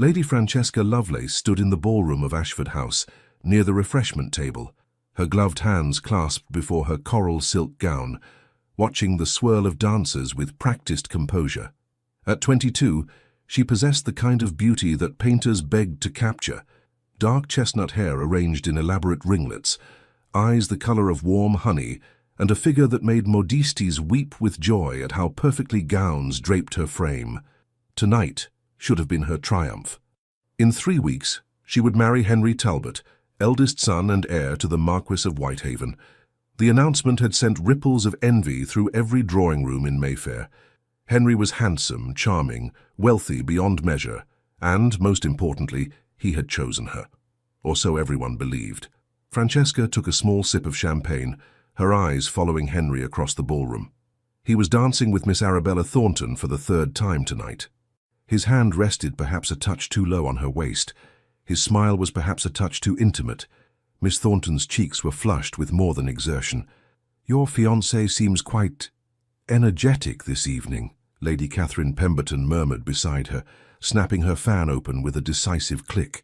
Lady Francesca Lovelace stood in the ballroom of Ashford House, near the refreshment table, her gloved hands clasped before her coral silk gown, watching the swirl of dancers with practiced composure. At 22, she possessed the kind of beauty that painters begged to capture: dark chestnut hair arranged in elaborate ringlets, eyes the color of warm honey, and a figure that made modistes weep with joy at how perfectly gowns draped her frame. Tonight should have been her triumph. In 3 weeks, she would marry Henry Talbot, eldest son and heir to the Marquis of Whitehaven. The announcement had sent ripples of envy through every drawing-room in Mayfair. Henry was handsome, charming, wealthy beyond measure, and, most importantly, he had chosen her. Or so everyone believed. Francesca took a small sip of champagne, her eyes following Henry across the ballroom. He was dancing with Miss Arabella Thornton for the 3rd time tonight. His hand rested perhaps a touch too low on her waist. His smile was perhaps a touch too intimate. Miss Thornton's cheeks were flushed with more than exertion. "Your fiancé seems quite energetic this evening," Lady Catherine Pemberton murmured beside her, snapping her fan open with a decisive click.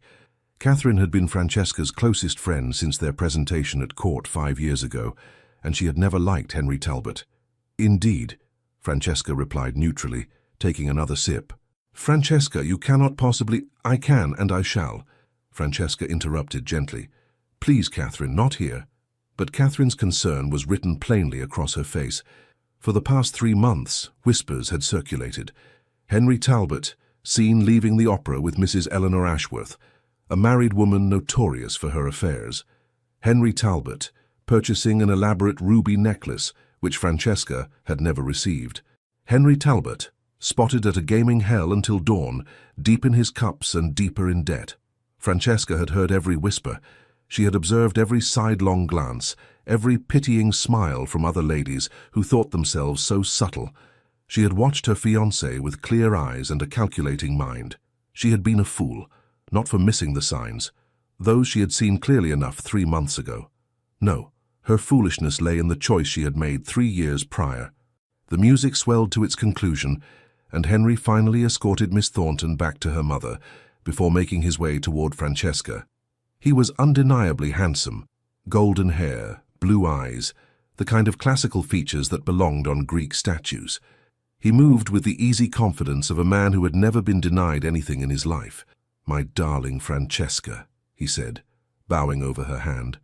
Catherine had been Francesca's closest friend since their presentation at court 5 years ago, and she had never liked Henry Talbot. "Indeed," Francesca replied neutrally, taking another sip. "Francesca, you cannot possibly—" "I can, and I shall," Francesca interrupted gently. "Please, Catherine, not here." But Catherine's concern was written plainly across her face. For the past 3 months, whispers had circulated. Henry Talbot, seen leaving the opera with Mrs. Eleanor Ashworth, a married woman notorious for her affairs. Henry Talbot, purchasing an elaborate ruby necklace, which Francesca had never received. Henry Talbot, spotted at a gaming hell until dawn, deep in his cups and deeper in debt. Francesca had heard every whisper. She had observed every sidelong glance, every pitying smile from other ladies who thought themselves so subtle. She had watched her fiancé with clear eyes and a calculating mind. She had been a fool, not for missing the signs, those she had seen clearly enough 3 months ago. No, her foolishness lay in the choice she had made 3 years prior. The music swelled to its conclusion, and Henry finally escorted Miss Thornton back to her mother before making his way toward Francesca. He was undeniably handsome: golden hair, blue eyes, the kind of classical features that belonged on Greek statues. He moved with the easy confidence of a man who had never been denied anything in his life. "My darling Francesca," he said, bowing over her hand.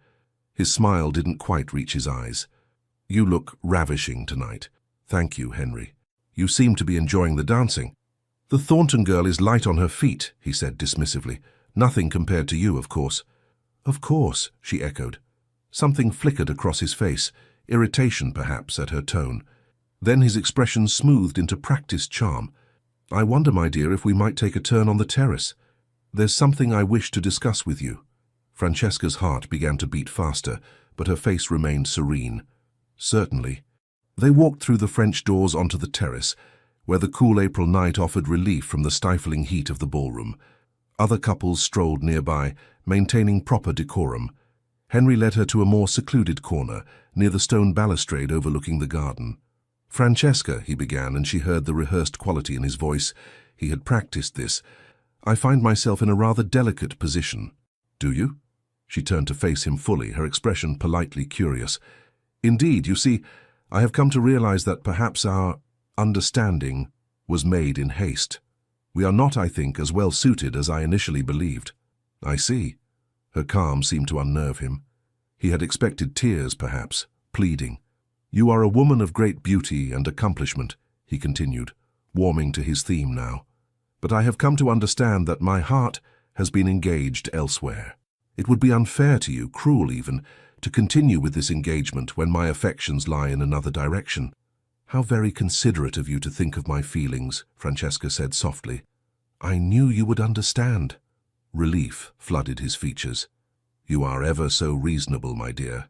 His smile didn't quite reach his eyes. "You look ravishing tonight." "Thank you, Henry. You seem to be enjoying the dancing." "The Thornton girl is light on her feet," he said dismissively. "Nothing compared to you, of course." "Of course," she echoed. Something flickered across his face, irritation perhaps at her tone. Then his expression smoothed into practiced charm. "I wonder, my dear, if we might take a turn on the terrace. There's something I wish to discuss with you." Francesca's heart began to beat faster, but her face remained serene. "Certainly." They walked through the French doors onto the terrace, where the cool April night offered relief from the stifling heat of the ballroom. Other couples strolled nearby, maintaining proper decorum. Henry led her to a more secluded corner, near the stone balustrade overlooking the garden. "Francesca," he began, and she heard the rehearsed quality in his voice. He had practiced this. "I find myself in a rather delicate position." "Do you?" She turned to face him fully, her expression politely curious. "Indeed, you see, I have come to realize that perhaps our understanding was made in haste. We are not, I think, as well suited as I initially believed." "I see." Her calm seemed to unnerve him. He had expected tears, perhaps, pleading. "You are a woman of great beauty and accomplishment," he continued, warming to his theme now. "But I have come to understand that my heart has been engaged elsewhere. It would be unfair to you, cruel even, to continue with this engagement when my affections lie in another direction." "How very considerate of you to think of my feelings," Francesca said softly. "I knew you would understand." Relief flooded his features. "You are ever so reasonable, my dear.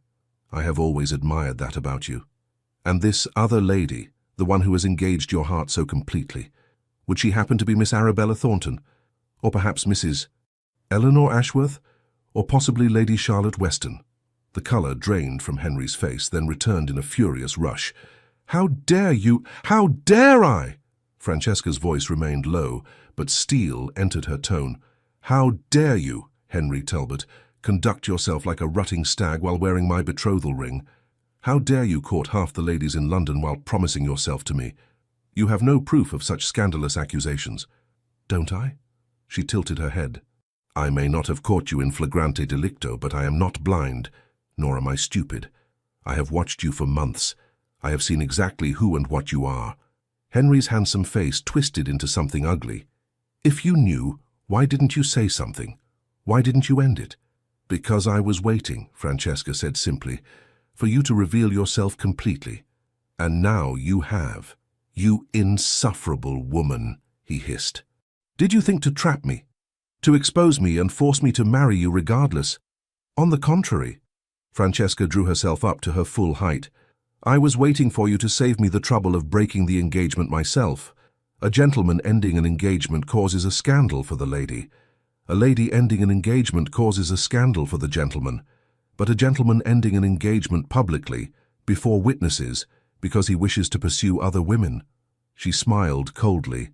I have always admired that about you. And this other lady, the one who has engaged your heart so completely, would she happen to be Miss Arabella Thornton? Or perhaps Mrs. Eleanor Ashworth? Or possibly Lady Charlotte Weston?" The colour drained from Henry's face, then returned in a furious rush. "How dare you? How dare I?" Francesca's voice remained low, but steel entered her tone. "How dare you, Henry Talbot, conduct yourself like a rutting stag while wearing my betrothal ring? How dare you court half the ladies in London while promising yourself to me? You have no proof of such scandalous accusations." "Don't I?" She tilted her head. "I may not have caught you in flagrante delicto, but I am not blind, nor am I stupid. I have watched you for months. I have seen exactly who and what you are." Henry's handsome face twisted into something ugly. "If you knew, why didn't you say something? Why didn't you end it?" "Because I was waiting," Francesca said simply, "for you to reveal yourself completely. And now you have. You insufferable woman," he hissed. "Did you think to trap me? To expose me and force me to marry you regardless? On the contrary." Francesca drew herself up to her full height. "I was waiting for you to save me the trouble of breaking the engagement myself. A gentleman ending an engagement causes a scandal for the lady. A lady ending an engagement causes a scandal for the gentleman. But a gentleman ending an engagement publicly, before witnesses, because he wishes to pursue other women." She smiled coldly.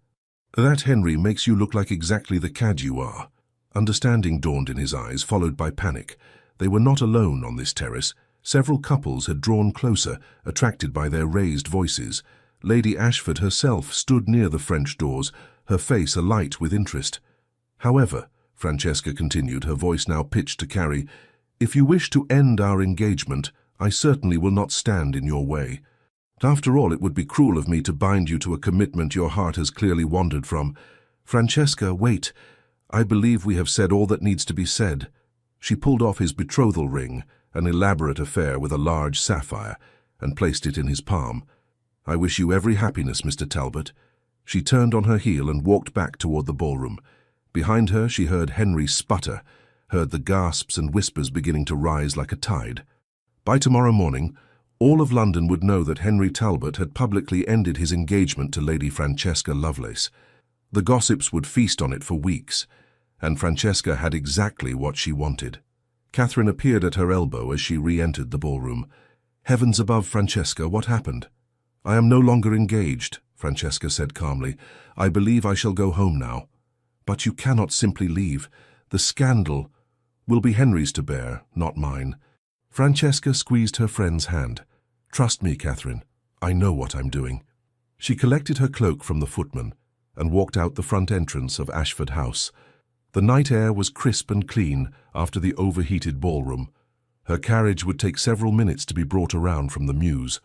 "That, Henry, makes you look like exactly the cad you are." Understanding dawned in his eyes, followed by panic. They were not alone on this terrace. Several couples had drawn closer, attracted by their raised voices. Lady Ashford herself stood near the French doors, her face alight with interest. "However," Francesca continued, her voice now pitched to Carrie, "if you wish to end our engagement, I certainly will not stand in your way. After all, it would be cruel of me to bind you to a commitment your heart has clearly wandered from." "Francesca, wait. I believe we have said all that needs to be said." She pulled off his betrothal ring, an elaborate affair with a large sapphire, and placed it in his palm. "I wish you every happiness, Mr. Talbot." She turned on her heel and walked back toward the ballroom. Behind her she heard Henry sputter, heard the gasps and whispers beginning to rise like a tide. By tomorrow morning, all of London would know that Henry Talbot had publicly ended his engagement to Lady Francesca Lovelace. The gossips would feast on it for weeks, and Francesca had exactly what she wanted. Catherine appeared at her elbow as she re-entered the ballroom. "Heavens above, Francesca, what happened?" "I am no longer engaged," Francesca said calmly. "I believe I shall go home now." "But you cannot simply leave. The scandal will be Henry's to bear, not mine." Francesca squeezed her friend's hand. "Trust me, Catherine. I know what I'm doing." She collected her cloak from the footman and walked out the front entrance of Ashford House. The night air was crisp and clean after the overheated ballroom. Her carriage would take several minutes to be brought around from the mews.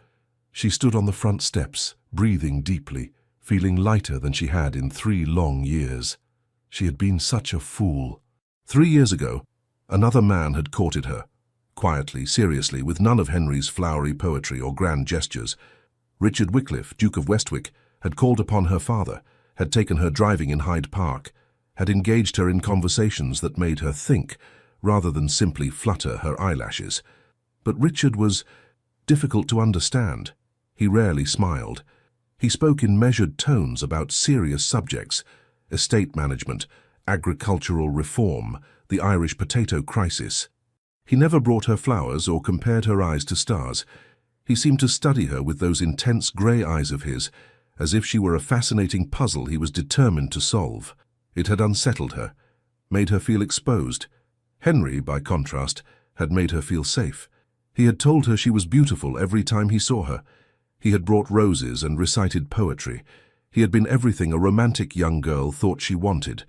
She stood on the front steps, breathing deeply, feeling lighter than she had in 3 long years. She had been such a fool. 3 years ago, another man had courted her. Quietly, seriously, with none of Henry's flowery poetry or grand gestures. Richard Wycliffe, Duke of Westwick, had called upon her father, had taken her driving in Hyde Park, had engaged her in conversations that made her think, rather than simply flutter her eyelashes. But Richard was difficult to understand. He rarely smiled. He spoke in measured tones about serious subjects: estate management, agricultural reform, the Irish potato crisis. He never brought her flowers or compared her eyes to stars. He seemed to study her with those intense grey eyes of his, as if she were a fascinating puzzle he was determined to solve. It had unsettled her, made her feel exposed. Henry, by contrast, had made her feel safe. He had told her she was beautiful every time he saw her. He had brought roses and recited poetry. He had been everything a romantic young girl thought she wanted.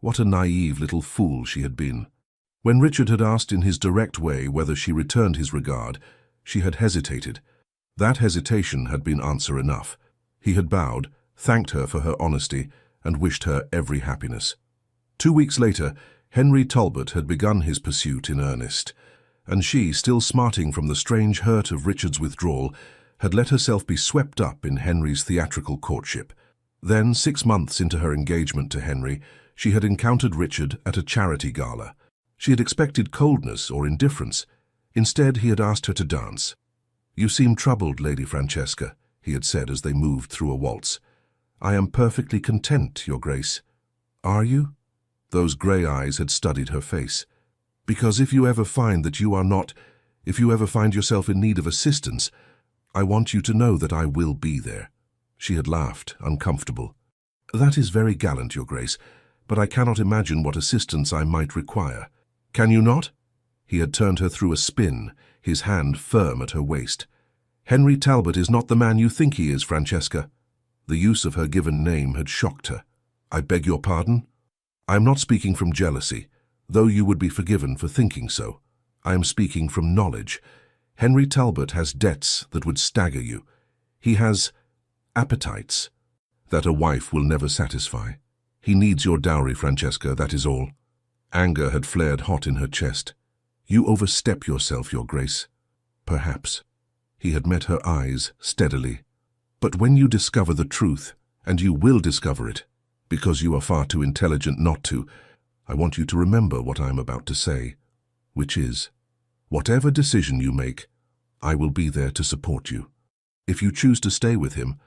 What a naive little fool she had been. When Richard had asked in his direct way whether she returned his regard, she had hesitated. That hesitation had been answer enough. He had bowed, thanked her for her honesty, and wished her every happiness. 2 weeks later, Henry Talbot had begun his pursuit in earnest, and she, still smarting from the strange hurt of Richard's withdrawal, had let herself be swept up in Henry's theatrical courtship. Then, 6 months into her engagement to Henry, she had encountered Richard at a charity gala. She had expected coldness or indifference. Instead, he had asked her to dance. "You seem troubled, Lady Francesca," he had said as they moved through a waltz. "I am perfectly content, Your Grace." "Are you?" Those grey eyes had studied her face. "Because if you ever find that you are not, if you ever find yourself in need of assistance, I want you to know that I will be there." She had laughed, uncomfortable. That is very gallant, Your Grace, but I cannot imagine what assistance I might require. Can you not? He had turned her through a spin, his hand firm at her waist. Henry Talbot is not the man you think he is, Francesca. The use of her given name had shocked her. I beg your pardon? I am not speaking from jealousy, though you would be forgiven for thinking so. I am speaking from knowledge. Henry Talbot has debts that would stagger you. He has appetites that a wife will never satisfy. He needs your dowry, Francesca, that is all. Anger had flared hot in her chest. You overstep yourself, Your Grace. Perhaps. He had met her eyes steadily. But when you discover the truth, and you will discover it, because you are far too intelligent not to, I want you to remember what I am about to say, which is, whatever decision you make, I will be there to support you. If you choose to stay with him,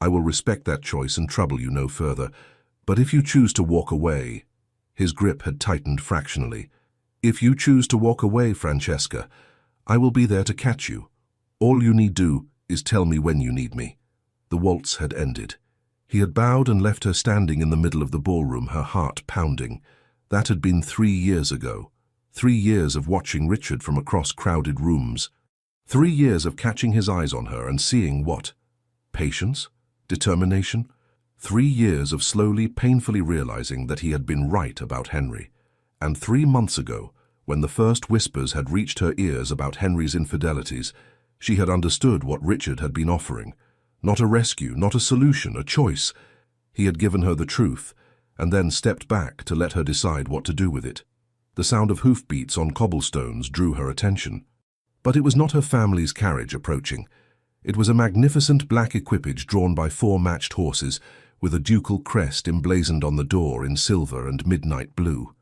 I will respect that choice and trouble you no further. But if you choose to walk away, his grip had tightened fractionally. If you choose to walk away, Francesca, I will be there to catch you. All you need do is tell me when you need me. The waltz had ended. He had bowed and left her standing in the middle of the ballroom, her heart pounding. That had been 3 years ago. 3 years of watching Richard from across crowded rooms. 3 years of catching his eyes on her and seeing what? Patience? Determination? 3 years of slowly, painfully realizing that he had been right about Henry. And 3 months ago, when the first whispers had reached her ears about Henry's infidelities, she had understood what Richard had been offering. Not a rescue, not a solution, a choice. He had given her the truth, and then stepped back to let her decide what to do with it. The sound of hoofbeats on cobblestones drew her attention. But it was not her family's carriage approaching. It was a magnificent black equipage drawn by 4 matched horses, with a ducal crest emblazoned on the door in silver and midnight blue.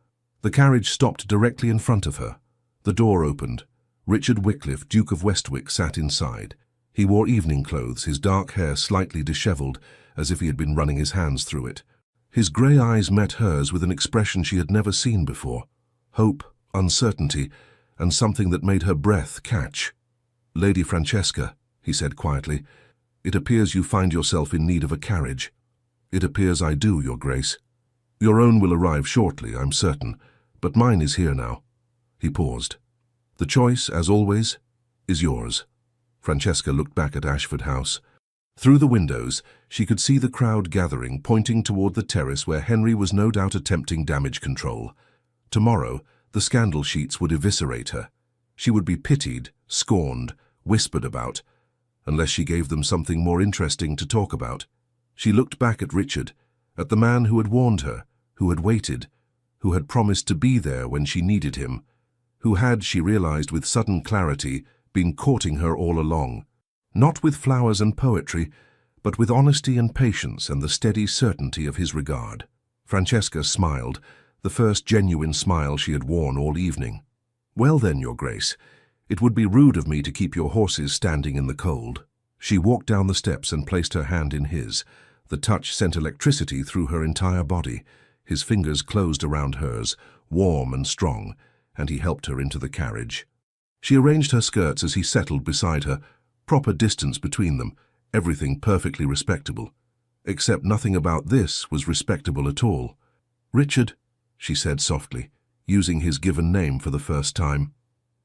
The carriage stopped directly in front of her. The door opened. Richard Wycliffe, Duke of Westwick, sat inside. He wore evening clothes, his dark hair slightly dishevelled, as if he had been running his hands through it. His grey eyes met hers with an expression she had never seen before. Hope, uncertainty, and something that made her breath catch. "Lady Francesca," he said quietly, "it appears you find yourself in need of a carriage." "It appears I do, Your Grace. Your own will arrive shortly, I'm certain, but mine is here now." He paused. "The choice, as always, is yours." Francesca looked back at Ashford House. Through the windows, she could see the crowd gathering, pointing toward the terrace where Henry was no doubt attempting damage control. Tomorrow, the scandal sheets would eviscerate her. She would be pitied, scorned, whispered about, unless she gave them something more interesting to talk about. She looked back at Richard, at the man who had warned her, who had waited, who had promised to be there when she needed him, who had, she realized with sudden clarity, been courting her all along, not with flowers and poetry, but with honesty and patience and the steady certainty of his regard. Francesca smiled, the first genuine smile she had worn all evening. "Well then, Your Grace, it would be rude of me to keep your horses standing in the cold." She walked down the steps and placed her hand in his. The touch sent electricity through her entire body. His fingers closed around hers, warm and strong, and he helped her into the carriage. She arranged her skirts as he settled beside her, proper distance between them, everything perfectly respectable. Except nothing about this was respectable at all. "Richard," she said softly, using his given name for the first time.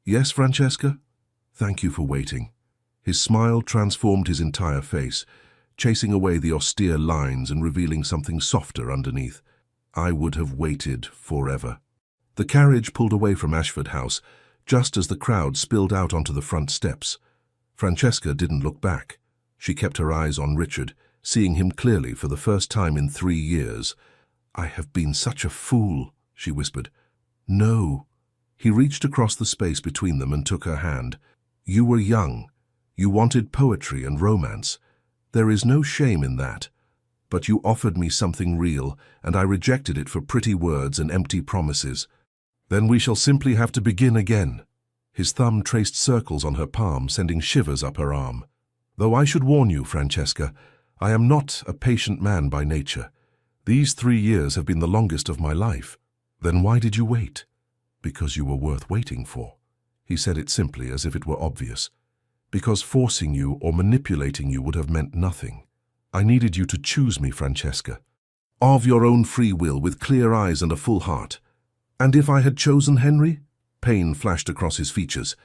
"Yes, Francesca? Thank you for waiting." His smile transformed his entire face, chasing away the austere lines and revealing something softer underneath. "I would have waited forever." The carriage pulled away from Ashford House, just as the crowd spilled out onto the front steps. Francesca didn't look back. She kept her eyes on Richard, seeing him clearly for the first time in 3 years. "I have been such a fool," she whispered. "No." He reached across the space between them and took her hand. "You were young. You wanted poetry and romance. There is no shame in that. But you offered me something real, and I rejected it for pretty words and empty promises. Then we shall simply have to begin again." His thumb traced circles on her palm, sending shivers up her arm. "Though I should warn you, Francesca, I am not a patient man by nature. These 3 years have been the longest of my life." "Then why did you wait?" "Because you were worth waiting for." He said it simply, as if it were obvious. "Because forcing you or manipulating you would have meant nothing. I needed you to choose me, Francesca. Of your own free will, with clear eyes and a full heart. And if I had chosen Henry? Pain flashed across his features.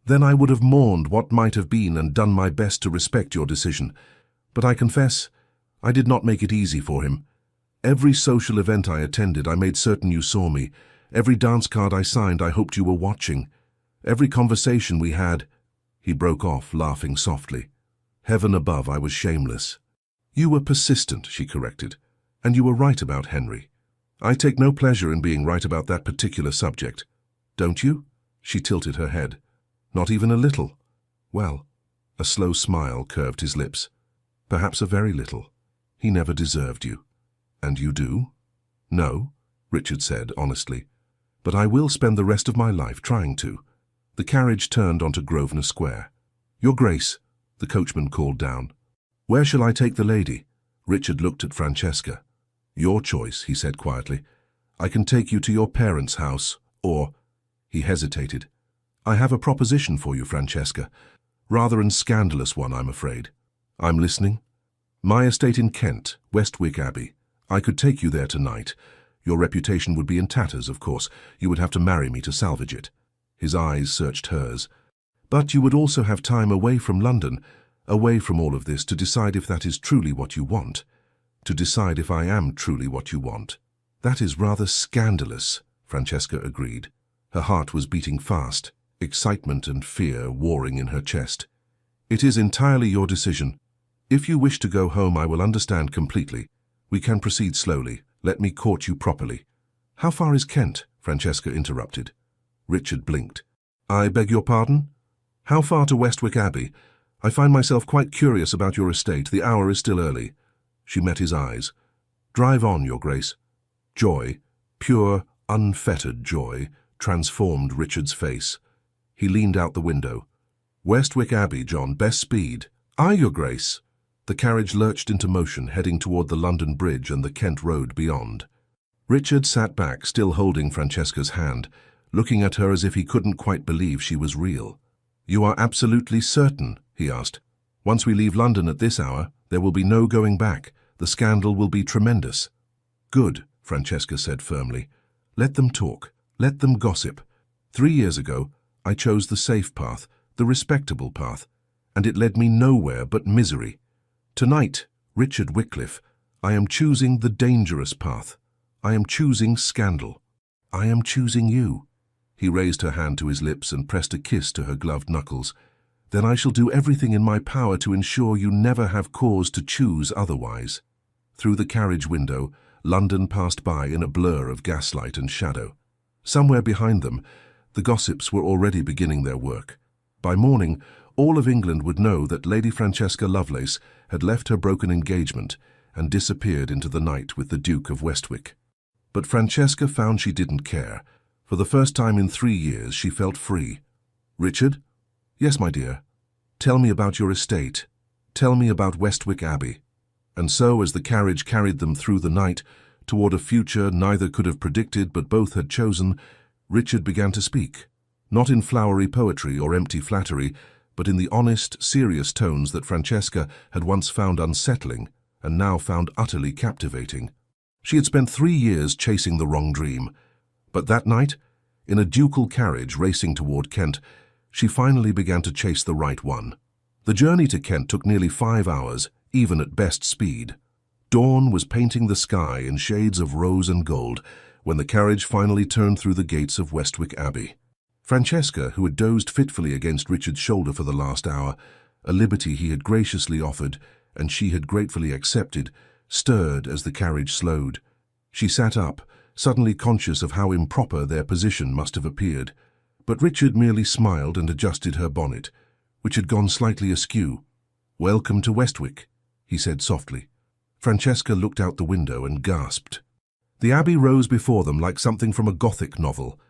Then I would have mourned what might have been and done my best to respect your decision. But I confess, I did not make it easy for him. Every social event I attended, I made certain you saw me. Every dance card I signed, I hoped you were watching. Every conversation we had. He broke off, laughing softly. Heaven above, I was shameless. You were persistent, she corrected. And you were right about Henry. I take no pleasure in being right about that particular subject. Don't you? She tilted her head. Not even a little. Well, a slow smile curved his lips. Perhaps a very little. He never deserved you. And you do? No, Richard said honestly. But I will spend the rest of my life trying to. The carriage turned onto Grosvenor Square. Your Grace, the coachman called down. Where shall I take the lady? Richard looked at Francesca. Your choice, he said quietly. I can take you to your parents' house, or... He hesitated. I have a proposition for you, Francesca. Rather an scandalous one, I'm afraid. I'm listening. My estate in Kent, Westwick Abbey. I could take you there tonight. Your reputation would be in tatters, of course. You would have to marry me to salvage it. His eyes searched hers. But you would also have time away from London, away from all of this, to decide if that is truly what you want. To decide if I am truly what you want. That is rather scandalous, Francesca agreed. Her heart was beating fast, excitement and fear warring in her chest. It is entirely your decision. If you wish to go home, I will understand completely. We can proceed slowly. Let me court you properly. How far is Kent? Francesca interrupted. Richard blinked. I beg your pardon? How far to Westwick Abbey? I find myself quite curious about your estate. The hour is still early. She met his eyes. Drive on, Your Grace. Joy, pure, unfettered joy, transformed Richard's face. He leaned out the window. Westwick Abbey, John, best speed. Aye, Your Grace. The carriage lurched into motion, heading toward the London Bridge and the Kent Road beyond. Richard sat back, still holding Francesca's hand, looking at her as if he couldn't quite believe she was real. You are absolutely certain? He asked. Once we leave London at this hour, there will be no going back. The scandal will be tremendous. Good, Francesca said firmly. Let them talk. Let them gossip. 3 years ago, I chose the safe path, the respectable path, and it led me nowhere but misery. Tonight, Richard Wycliffe, I am choosing the dangerous path. I am choosing scandal. I am choosing you. He raised her hand to his lips and pressed a kiss to her gloved knuckles. Then I shall do everything in my power to ensure you never have cause to choose otherwise. Through the carriage window, London passed by in a blur of gaslight and shadow. Somewhere behind them, the gossips were already beginning their work. By morning, all of England would know that Lady Francesca Lovelace had left her broken engagement and disappeared into the night with the Duke of Westwick. But Francesca found she didn't care. For the first time in 3 years, she felt free. Richard? Yes, my dear. Tell me about your estate. Tell me about Westwick Abbey. And so, as the carriage carried them through the night, toward a future neither could have predicted but both had chosen, Richard began to speak. Not in flowery poetry or empty flattery, but in the honest, serious tones that Francesca had once found unsettling and now found utterly captivating. She had spent 3 years chasing the wrong dream. But that night, in a ducal carriage racing toward Kent, she finally began to chase the right one. The journey to Kent took nearly 5 hours, even at best speed. Dawn was painting the sky in shades of rose and gold when the carriage finally turned through the gates of Westwick Abbey. Francesca, who had dozed fitfully against Richard's shoulder for the last hour, a liberty he had graciously offered and she had gratefully accepted, stirred as the carriage slowed. She sat up, suddenly conscious of how improper their position must have appeared. But Richard merely smiled and adjusted her bonnet, which had gone slightly askew. "Welcome to Westwick," he said softly. Francesca looked out the window and gasped. The abbey rose before them like something from a Gothic novel.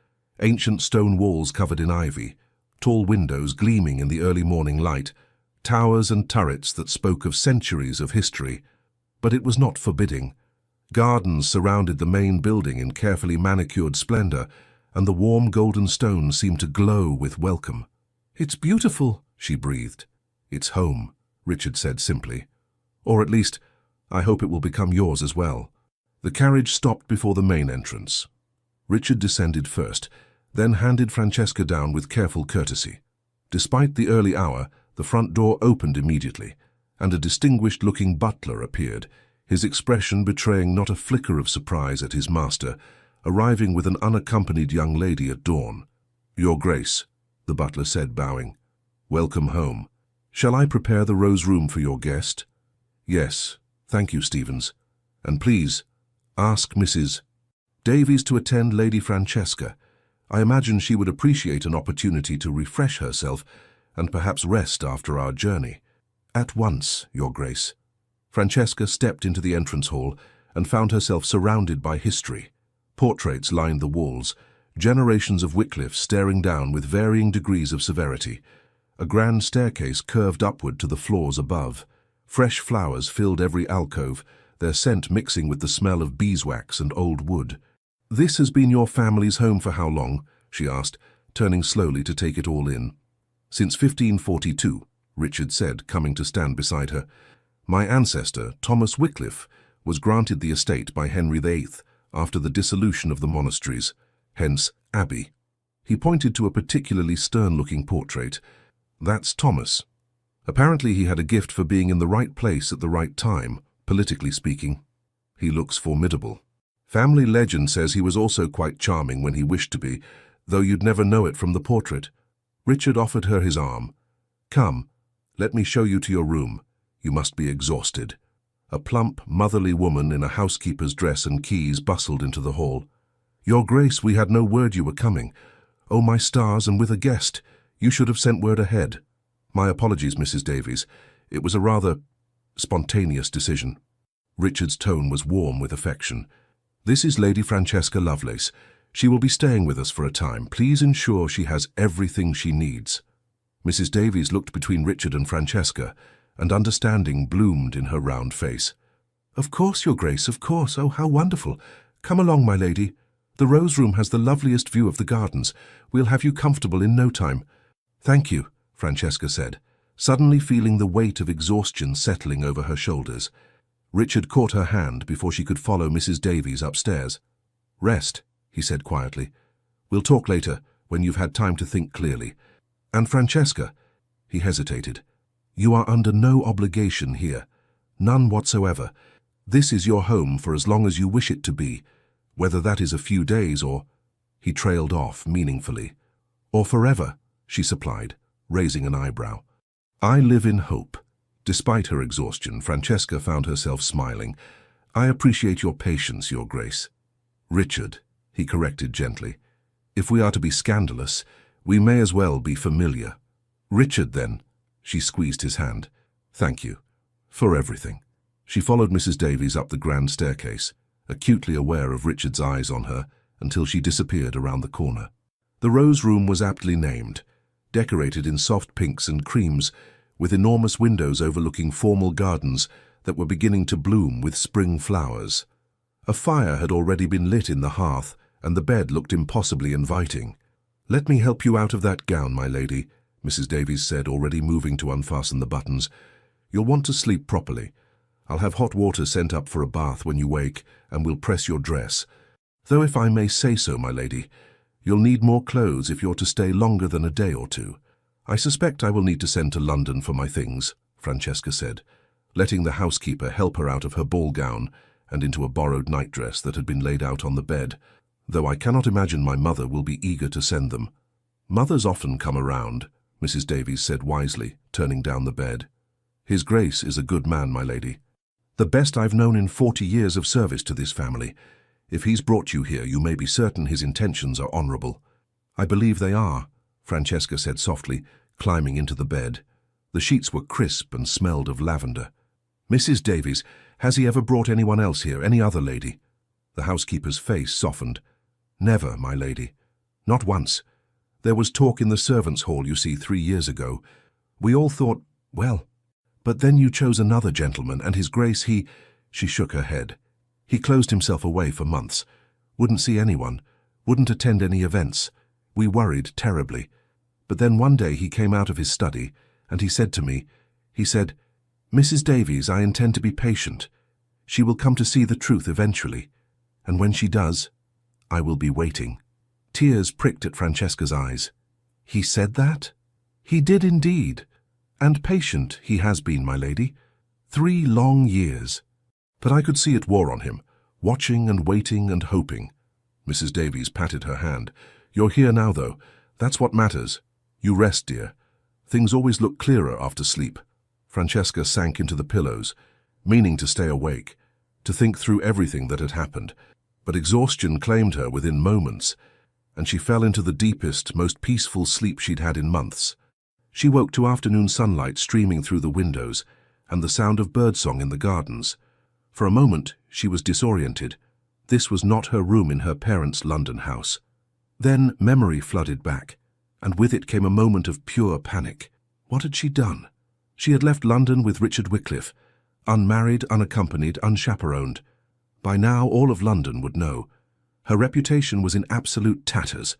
Ancient stone walls covered in ivy, tall windows gleaming in the early morning light, towers and turrets that spoke of centuries of history. But it was not forbidding. Gardens surrounded the main building in carefully manicured splendor, and the warm golden stones seemed to glow with welcome. "It's beautiful," she breathed. "It's home," Richard said simply. "Or at least, I hope it will become yours as well." The carriage stopped before the main entrance. Richard descended first, then handed Francesca down with careful courtesy. Despite the early hour, the front door opened immediately, and a distinguished-looking butler appeared, his expression betraying not a flicker of surprise at his master, arriving with an unaccompanied young lady at dawn. "Your Grace," the butler said, bowing. "Welcome home. Shall I prepare the rose room for your guest?" "Yes, thank you, Stevens. And please, ask Mrs. Davies to attend Lady Francesca. I imagine she would appreciate an opportunity to refresh herself and perhaps rest after our journey." "At once, Your Grace." Francesca stepped into the entrance hall and found herself surrounded by history. Portraits lined the walls, generations of Wycliffes staring down with varying degrees of severity. A grand staircase curved upward to the floors above. Fresh flowers filled every alcove, their scent mixing with the smell of beeswax and old wood. "This has been your family's home for how long?" she asked, turning slowly to take it all in. "Since 1542, Richard said, coming to stand beside her. "My ancestor, Thomas Wycliffe, was granted the estate by Henry VIII after the dissolution of the monasteries, hence Abbey." He pointed to a particularly stern-looking portrait. "That's Thomas. Apparently he had a gift for being in the right place at the right time, politically speaking. He looks formidable. Family legend says he was also quite charming when he wished to be, though you'd never know it from the portrait." Richard offered her his arm. "Come, let me show you to your room. You must be exhausted." A plump, motherly woman in a housekeeper's dress and keys bustled into the hall. "Your Grace, we had no word you were coming. Oh, my stars, and with a guest. You should have sent word ahead." "My apologies, Mrs. Davies. It was a rather spontaneous decision." Richard's tone was warm with affection. "This is Lady Francesca Lovelace. She will be staying with us for a time. Please ensure she has everything she needs." Mrs. Davies looked between Richard and Francesca, and understanding bloomed in her round face. "Of course, Your Grace, of course. Oh, how wonderful. Come along, my lady. The rose room has the loveliest view of the gardens. We'll have you comfortable in no time." "Thank you," Francesca said, suddenly feeling the weight of exhaustion settling over her shoulders. Richard caught her hand before she could follow Mrs. Davies upstairs. "Rest," he said quietly. "We'll talk later, when you've had time to think clearly. And Francesca," he hesitated, "you are under no obligation here. None whatsoever. This is your home for as long as you wish it to be, whether that is a few days or—" He trailed off meaningfully. "Or forever," she supplied, raising an eyebrow. "I live in hope." Despite her exhaustion, Francesca found herself smiling. "I appreciate your patience, Your Grace." "Richard," he corrected gently. "If we are to be scandalous, we may as well be familiar." "Richard, then." She squeezed his hand. "Thank you. For everything." She followed Mrs. Davies up the grand staircase, acutely aware of Richard's eyes on her, until she disappeared around the corner. The rose room was aptly named, decorated in soft pinks and creams, with enormous windows overlooking formal gardens that were beginning to bloom with spring flowers. A fire had already been lit in the hearth, and the bed looked impossibly inviting. "Let me help you out of that gown, my lady," Mrs. Davies said, already moving to unfasten the buttons. "You'll want to sleep properly. I'll have hot water sent up for a bath when you wake, and we'll press your dress. Though if I may say so, my lady, you'll need more clothes if you're to stay longer than a day or two. I suspect I will need to send to London for my things," Francesca said, letting the housekeeper help her out of her ball gown and into a borrowed nightdress that had been laid out on the bed, "though I cannot imagine my mother will be eager to send them." "Mothers often come around," Mrs. Davies said wisely, turning down the bed. "His Grace is a good man, my lady. The best I've known in 40 years of service to this family. If he's brought you here, you may be certain his intentions are honourable." "I believe they are," Francesca said softly, climbing into the bed. The sheets were crisp and smelled of lavender. "Mrs. Davies, has he ever brought anyone else here, any other lady?" The housekeeper's face softened. "Never, my lady. Not once. There was talk in the servants' hall, you see, 3 years ago. We all thought, well, but then you chose another gentleman, and his Grace, he—" She shook her head. "He closed himself away for months. Wouldn't see anyone. Wouldn't attend any events. We worried terribly. But then one day he came out of his study, and he said to me, he said, 'Mrs. Davies, I intend to be patient. She will come to see the truth eventually. And when she does, I will be waiting." Tears pricked at Francesca's eyes. "He said that?" "He did indeed. And patient he has been, my lady. 3 long years. But I could see it wore on him, watching and waiting and hoping." Mrs. Davies patted her hand. "You're here now, though. That's what matters. You rest, dear. Things always look clearer after sleep." Francesca sank into the pillows, meaning to stay awake, to think through everything that had happened. But exhaustion claimed her within moments, and she fell into the deepest, most peaceful sleep she'd had in months. She woke to afternoon sunlight streaming through the windows and the sound of birdsong in the gardens. For a moment, she was disoriented. This was not her room in her parents' London house. Then memory flooded back, and with it came a moment of pure panic. What had she done? She had left London with Richard Wycliffe, unmarried, unaccompanied, unchaperoned. By now, all of London would know. Her reputation was in absolute tatters.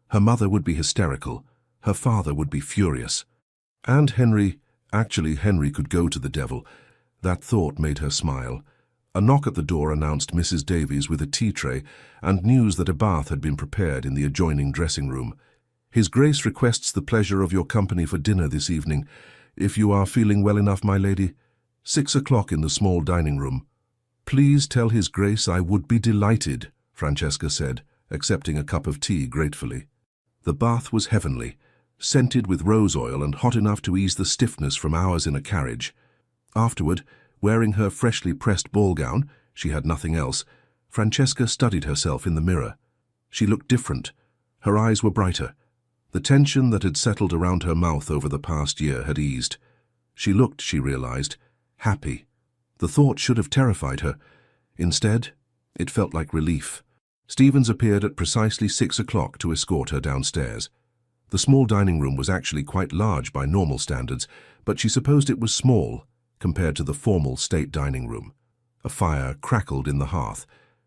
Her mother would be hysterical. Her father would be furious. And Henry could go to the devil. That thought made her smile. A knock at the door announced Mrs. Davies with a tea tray and news that a bath had been prepared in the adjoining dressing room. "His Grace requests the pleasure of your company for dinner this evening, if you are feeling well enough, my lady. 6 o'clock in the small dining room." "Please tell His Grace I would be delighted," Francesca said, accepting a cup of tea gratefully. The bath was heavenly, scented with rose oil and hot enough to ease the stiffness from hours in a carriage. Afterward, wearing her freshly pressed ball gown, she had nothing else, Francesca studied herself in the mirror. She looked different. Her eyes were brighter. The tension that had settled around her mouth over the past year had eased. She looked, she realized, happy. The thought should have terrified her. Instead, it felt like relief. Stevens appeared at precisely 6 o'clock to escort her downstairs. The small dining room was actually quite large by normal standards, but she supposed it was small compared to the formal state dining room. A fire crackled in the hearth,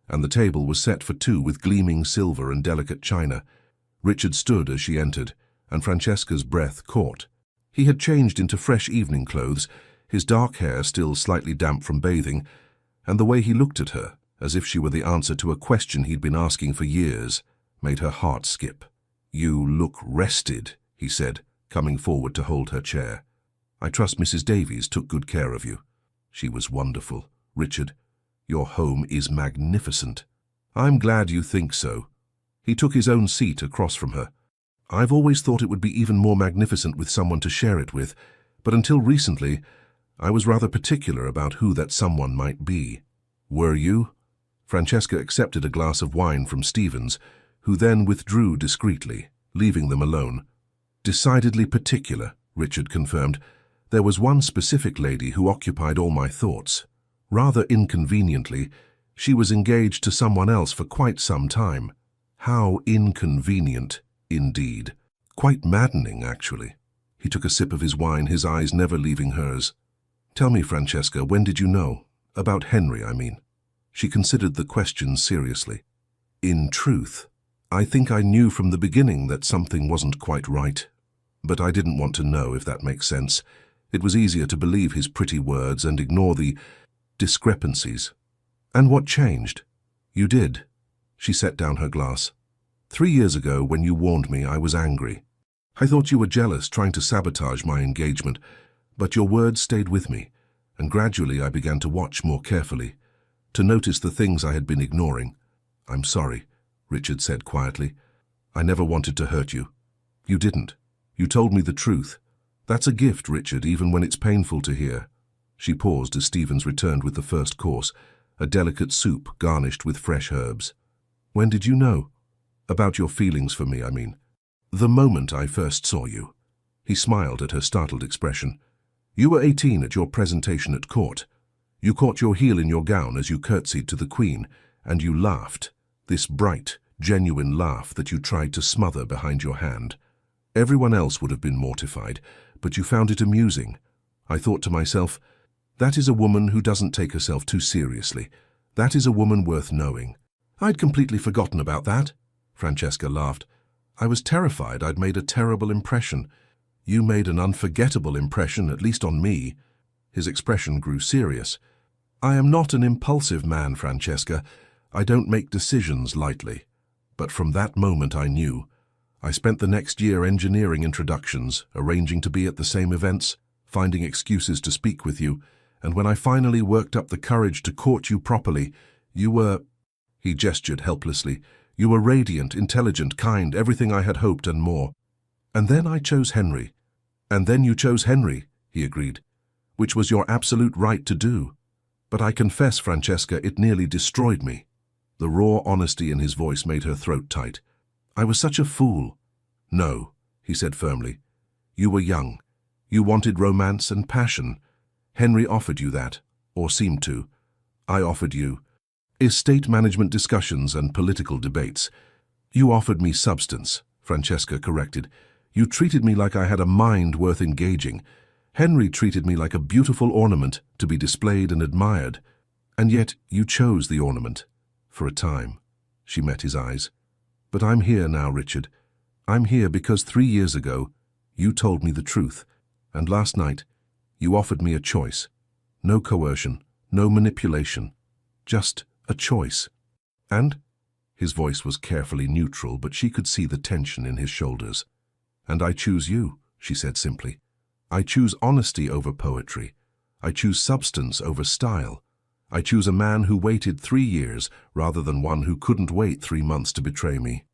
and the table was set for 2 with gleaming silver and delicate china. Richard stood as she entered, and Francesca's breath caught. He had changed into fresh evening clothes, his dark hair still slightly damp from bathing, and the way he looked at her, as if she were the answer to a question he'd been asking for years, made her heart skip. "You look rested," he said, coming forward to hold her chair. "I trust Mrs. Davies took good care of you." "She was wonderful, Richard. Your home is magnificent." "I'm glad you think so." He took his own seat across from her. "I've always thought it would be even more magnificent with someone to share it with, but until recently, I was rather particular about who that someone might be." "Were you?" Francesca accepted a glass of wine from Stevens, who then withdrew discreetly, leaving them alone. "Decidedly particular," Richard confirmed. "There was one specific lady who occupied all my thoughts. Rather inconveniently, she was engaged to someone else for quite some time." How inconvenient, indeed. Quite maddening, actually. He took a sip of his wine, his eyes never leaving hers. "Tell me, Francesca, when did you know? About Henry, I mean." She considered the question seriously. "In truth, I think I knew from the beginning that something wasn't quite right. But I didn't want to know, if that makes sense. It was easier to believe his pretty words and ignore the discrepancies." "And what changed?" "You did." She set down her glass. 3 years ago, when you warned me, I was angry. I thought you were jealous, trying to sabotage my engagement, but your words stayed with me, and gradually I began to watch more carefully, to notice the things I had been ignoring. "I'm sorry," Richard said quietly. "I never wanted to hurt you." "You didn't. You told me the truth. That's a gift, Richard, even when it's painful to hear." She paused as Stevens returned with the first course, a delicate soup garnished with fresh herbs. "When did you know? About your feelings for me, I mean." "The moment I first saw you." He smiled at her startled expression. "You were 18 at your presentation at court. You caught your heel in your gown as you curtsied to the Queen, and you laughed, this bright, genuine laugh that you tried to smother behind your hand. Everyone else would have been mortified, but you found it amusing. I thought to myself, that is a woman who doesn't take herself too seriously. That is a woman worth knowing." "I'd completely forgotten about that," Francesca laughed. "I was terrified I'd made a terrible impression." "You made an unforgettable impression, at least on me." His expression grew serious. "I am not an impulsive man, Francesca. I don't make decisions lightly. But from that moment I knew. I spent the next year engineering introductions, arranging to be at the same events, finding excuses to speak with you, and when I finally worked up the courage to court you properly, you were—" he gestured helplessly. "You were radiant, intelligent, kind, everything I had hoped and more. And then I chose Henry." "And then you chose Henry," he agreed, "which was your absolute right to do. But I confess, Francesca, it nearly destroyed me." The raw honesty in his voice made her throat tight. "I was such a fool." "No," he said firmly. "You were young. You wanted romance and passion. Henry offered you that, or seemed to. I offered you estate management discussions and political debates. You offered me substance," Francesca corrected. "You treated me like I had a mind worth engaging. Henry treated me like a beautiful ornament to be displayed and admired. And yet you chose the ornament. For a time." She met his eyes. "But I'm here now, Richard. I'm here because 3 years ago you told me the truth. And last night you offered me a choice. No coercion, no manipulation. Just a choice. And?" His voice was carefully neutral, but she could see the tension in his shoulders. "And I choose you," she said simply. "I choose honesty over poetry. I choose substance over style. I choose a man who waited 3 years rather than one who couldn't wait 3 months to betray me."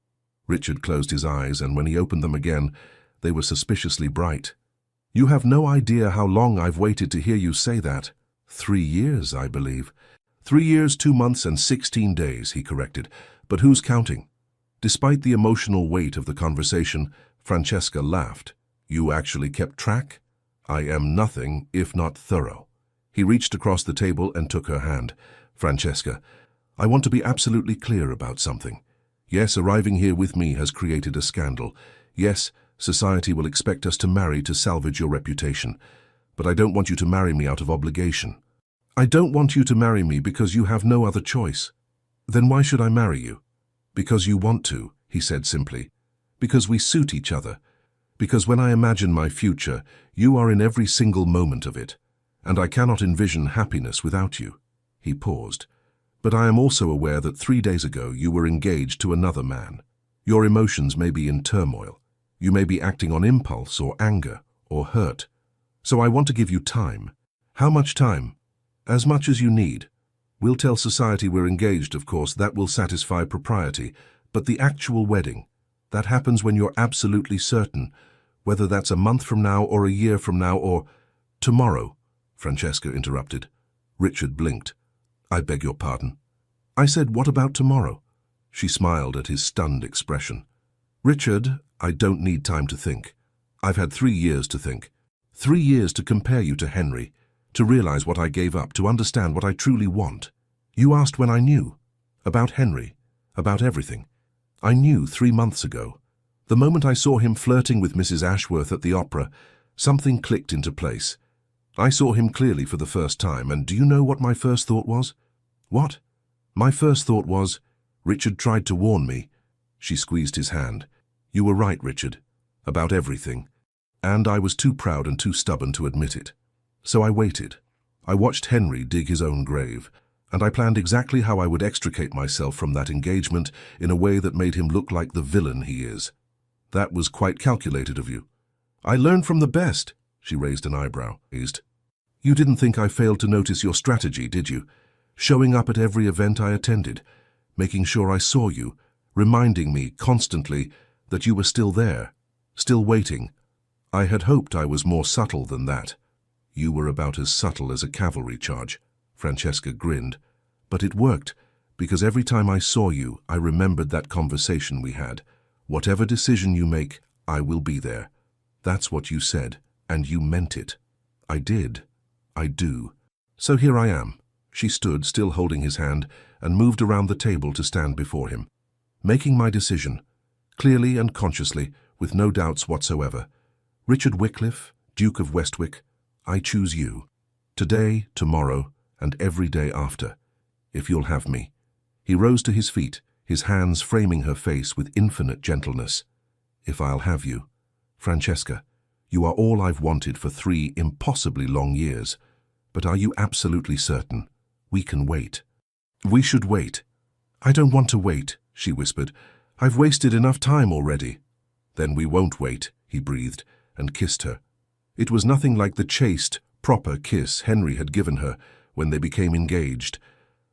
Richard closed his eyes, and when he opened them again, they were suspiciously bright. "You have no idea how long I've waited to hear you say that." 3 years, I believe." 3 years, 2 months, and 16 days, he corrected. "But who's counting?" Despite the emotional weight of the conversation, Francesca laughed. "You actually kept track? I am nothing if not thorough." He reached across the table and took her hand. "Francesca, I want to be absolutely clear about something. Yes, arriving here with me has created a scandal. Yes, society will expect us to marry to salvage your reputation. But I don't want you to marry me out of obligation. I don't want you to marry me because you have no other choice." "Then why should I marry you?" "Because you want to," he said simply. "Because we suit each other. Because when I imagine my future, you are in every single moment of it. And I cannot envision happiness without you." He paused. "But I am also aware that 3 days ago you were engaged to another man. Your emotions may be in turmoil. You may be acting on impulse or anger or hurt. So I want to give you time." "How much time?" "As much as you need. We'll tell society we're engaged, of course. That will satisfy propriety. But the actual wedding, that happens when you're absolutely certain, whether that's a month from now or a year from now or—" "Tomorrow," Francesca interrupted. Richard blinked. "I beg your pardon." "I said, what about tomorrow?" She smiled at his stunned expression. "Richard, I don't need time to think. I've had 3 years to think. 3 years to compare you to Henry, to realize what I gave up, to understand what I truly want. You asked when I knew. About Henry. About everything. I knew 3 months ago. The moment I saw him flirting with Mrs. Ashworth at the opera, something clicked into place. I saw him clearly for the first time, and do you know what my first thought was?" "What?" "My first thought was, Richard tried to warn me." She squeezed his hand. "You were right, Richard. About everything. And I was too proud and too stubborn to admit it. So I waited. I watched Henry dig his own grave, and I planned exactly how I would extricate myself from that engagement in a way that made him look like the villain he is. That was quite calculated of you." "I learned from the best." She raised an eyebrow. "You didn't think I failed to notice your strategy, did you? Showing up at every event I attended, making sure I saw you, reminding me constantly that you were still there, still waiting. I had hoped I was more subtle than that." "You were about as subtle as a cavalry charge," Francesca grinned. "But it worked, because every time I saw you, I remembered that conversation we had. Whatever decision you make, I will be there. That's what you said, and you meant it." "I did. I do. So here I am." She stood, still holding his hand, and moved around the table to stand before him. "Making my decision, clearly and consciously, with no doubts whatsoever. Richard Wycliffe, Duke of Westwick, I choose you. Today, tomorrow, and every day after, if you'll have me." He rose to his feet, his hands framing her face with infinite gentleness. "If I'll have you. Francesca, you are all I've wanted for 3 impossibly long years. But are you absolutely certain? We can wait." "We should wait." "I don't want to wait," she whispered. "I've wasted enough time already." "Then we won't wait," he breathed, and kissed her. It was nothing like the chaste, proper kiss Henry had given her when they became engaged.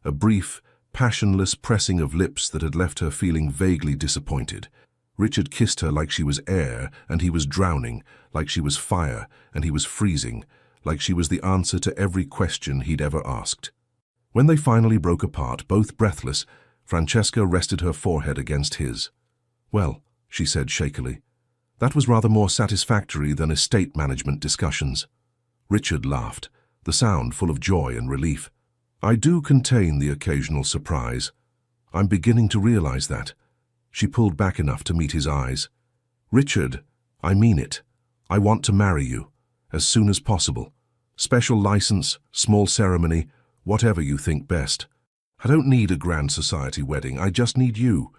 A brief, passionless pressing of lips that had left her feeling vaguely disappointed. Richard kissed her like she was air and he was drowning, like she was fire and he was freezing, like she was the answer to every question he'd ever asked. When they finally broke apart, both breathless, Francesca rested her forehead against his. "Well," she said shakily, "that was rather more satisfactory than estate management discussions." Richard laughed, the sound full of joy and relief. "I do contain the occasional surprise. I'm beginning to realize that." She pulled back enough to meet his eyes. "Richard, I mean it. I want to marry you, as soon as possible. Special license, small ceremony, whatever you think best. I don't need a grand society wedding, I just need you."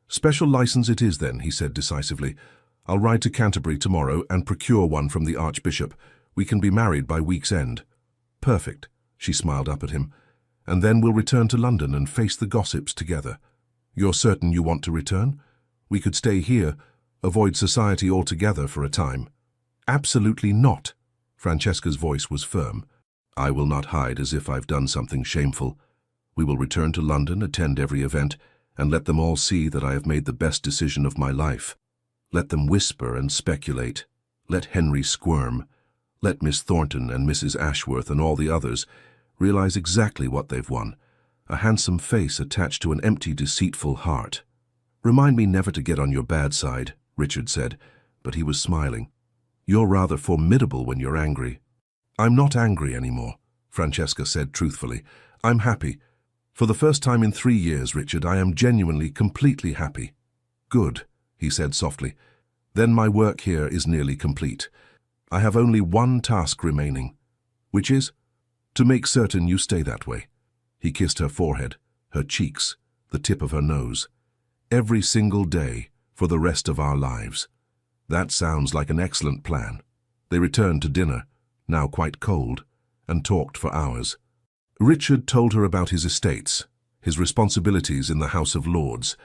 "Special license it is then," he said decisively. "I'll ride to Canterbury tomorrow and procure one from the Archbishop. We can be married by week's end." "Perfect," she smiled up at him. "And then we'll return to London and face the gossips together." "You're certain you want to return? We could stay here, avoid society altogether for a time." "Absolutely not." Francesca's voice was firm. "I will not hide as if I've done something shameful. We will return to London, attend every event, and let them all see that I have made the best decision of my life. Let them whisper and speculate. Let Henry squirm. Let Miss Thornton and Mrs. Ashworth and all the others realize exactly what they've won. A handsome face attached to an empty, deceitful heart." "Remind me never to get on your bad side," Richard said, but he was smiling. "You're rather formidable when you're angry." "I'm not angry anymore," Francesca said truthfully. "I'm happy. For the first time in 3 years, Richard, I am genuinely, completely happy." "Good," he said softly. "Then my work here is nearly complete. I have only one task remaining." "Which is?" "To make certain you stay that way." He kissed her forehead, her cheeks, the tip of her nose. "Every single day for the rest of our lives." "That sounds like an excellent plan." They returned to dinner, now quite cold, and talked for hours. Richard told her about his estates, his responsibilities in the House of Lords,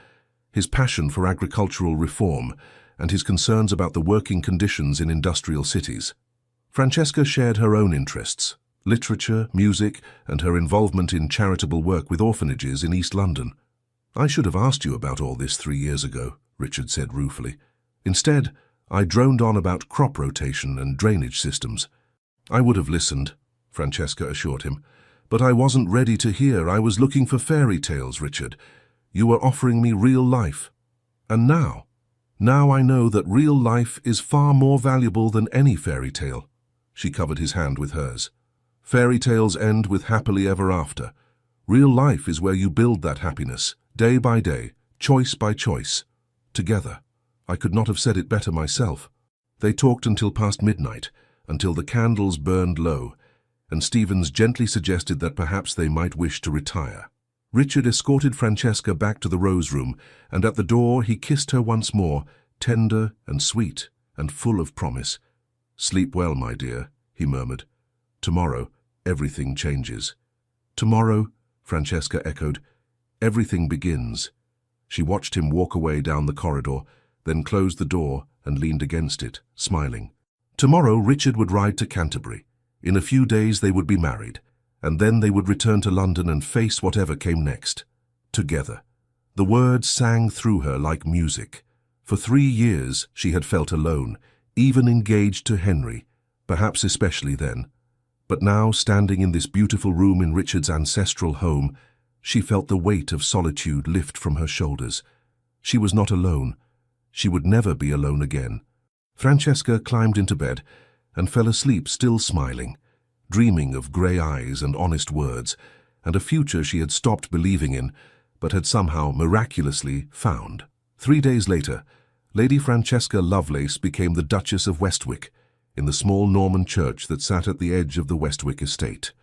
his passion for agricultural reform, and his concerns about the working conditions in industrial cities. Francesca shared her own interests, literature, music, and her involvement in charitable work with orphanages in East London. "I should have asked you about all this 3 years ago," Richard said ruefully. "Instead, I droned on about crop rotation and drainage systems." "I would have listened," Francesca assured him. "But I wasn't ready to hear. I was looking for fairy tales, Richard. You were offering me real life. And now I know that real life is far more valuable than any fairy tale." She covered his hand with hers. "Fairy tales end with happily ever after. Real life is where you build that happiness, day by day, choice by choice, together." I could not have said it better myself. They talked until past midnight, until the candles burned low, and Stevens gently suggested that perhaps they might wish to retire. Richard escorted Francesca back to the Rose Room, and at the door he kissed her once more, tender and sweet and full of promise. "Sleep well, my dear," he murmured. "Tomorrow, everything changes." "Tomorrow," Francesca echoed, "everything begins." She watched him walk away down the corridor, then closed the door and leaned against it, smiling. Tomorrow Richard would ride to Canterbury. In a few days they would be married, and then they would return to London and face whatever came next. Together. The words sang through her like music. For 3 years she had felt alone, even engaged to Henry, perhaps especially then. But now, standing in this beautiful room in Richard's ancestral home, she felt the weight of solitude lift from her shoulders. She was not alone. She would never be alone again. Francesca climbed into bed and fell asleep still smiling, dreaming of grey eyes and honest words, and a future she had stopped believing in, but had somehow miraculously found. 3 days later, Lady Francesca Lovelace became the Duchess of Westwick, in the small Norman church that sat at the edge of the Westwick estate.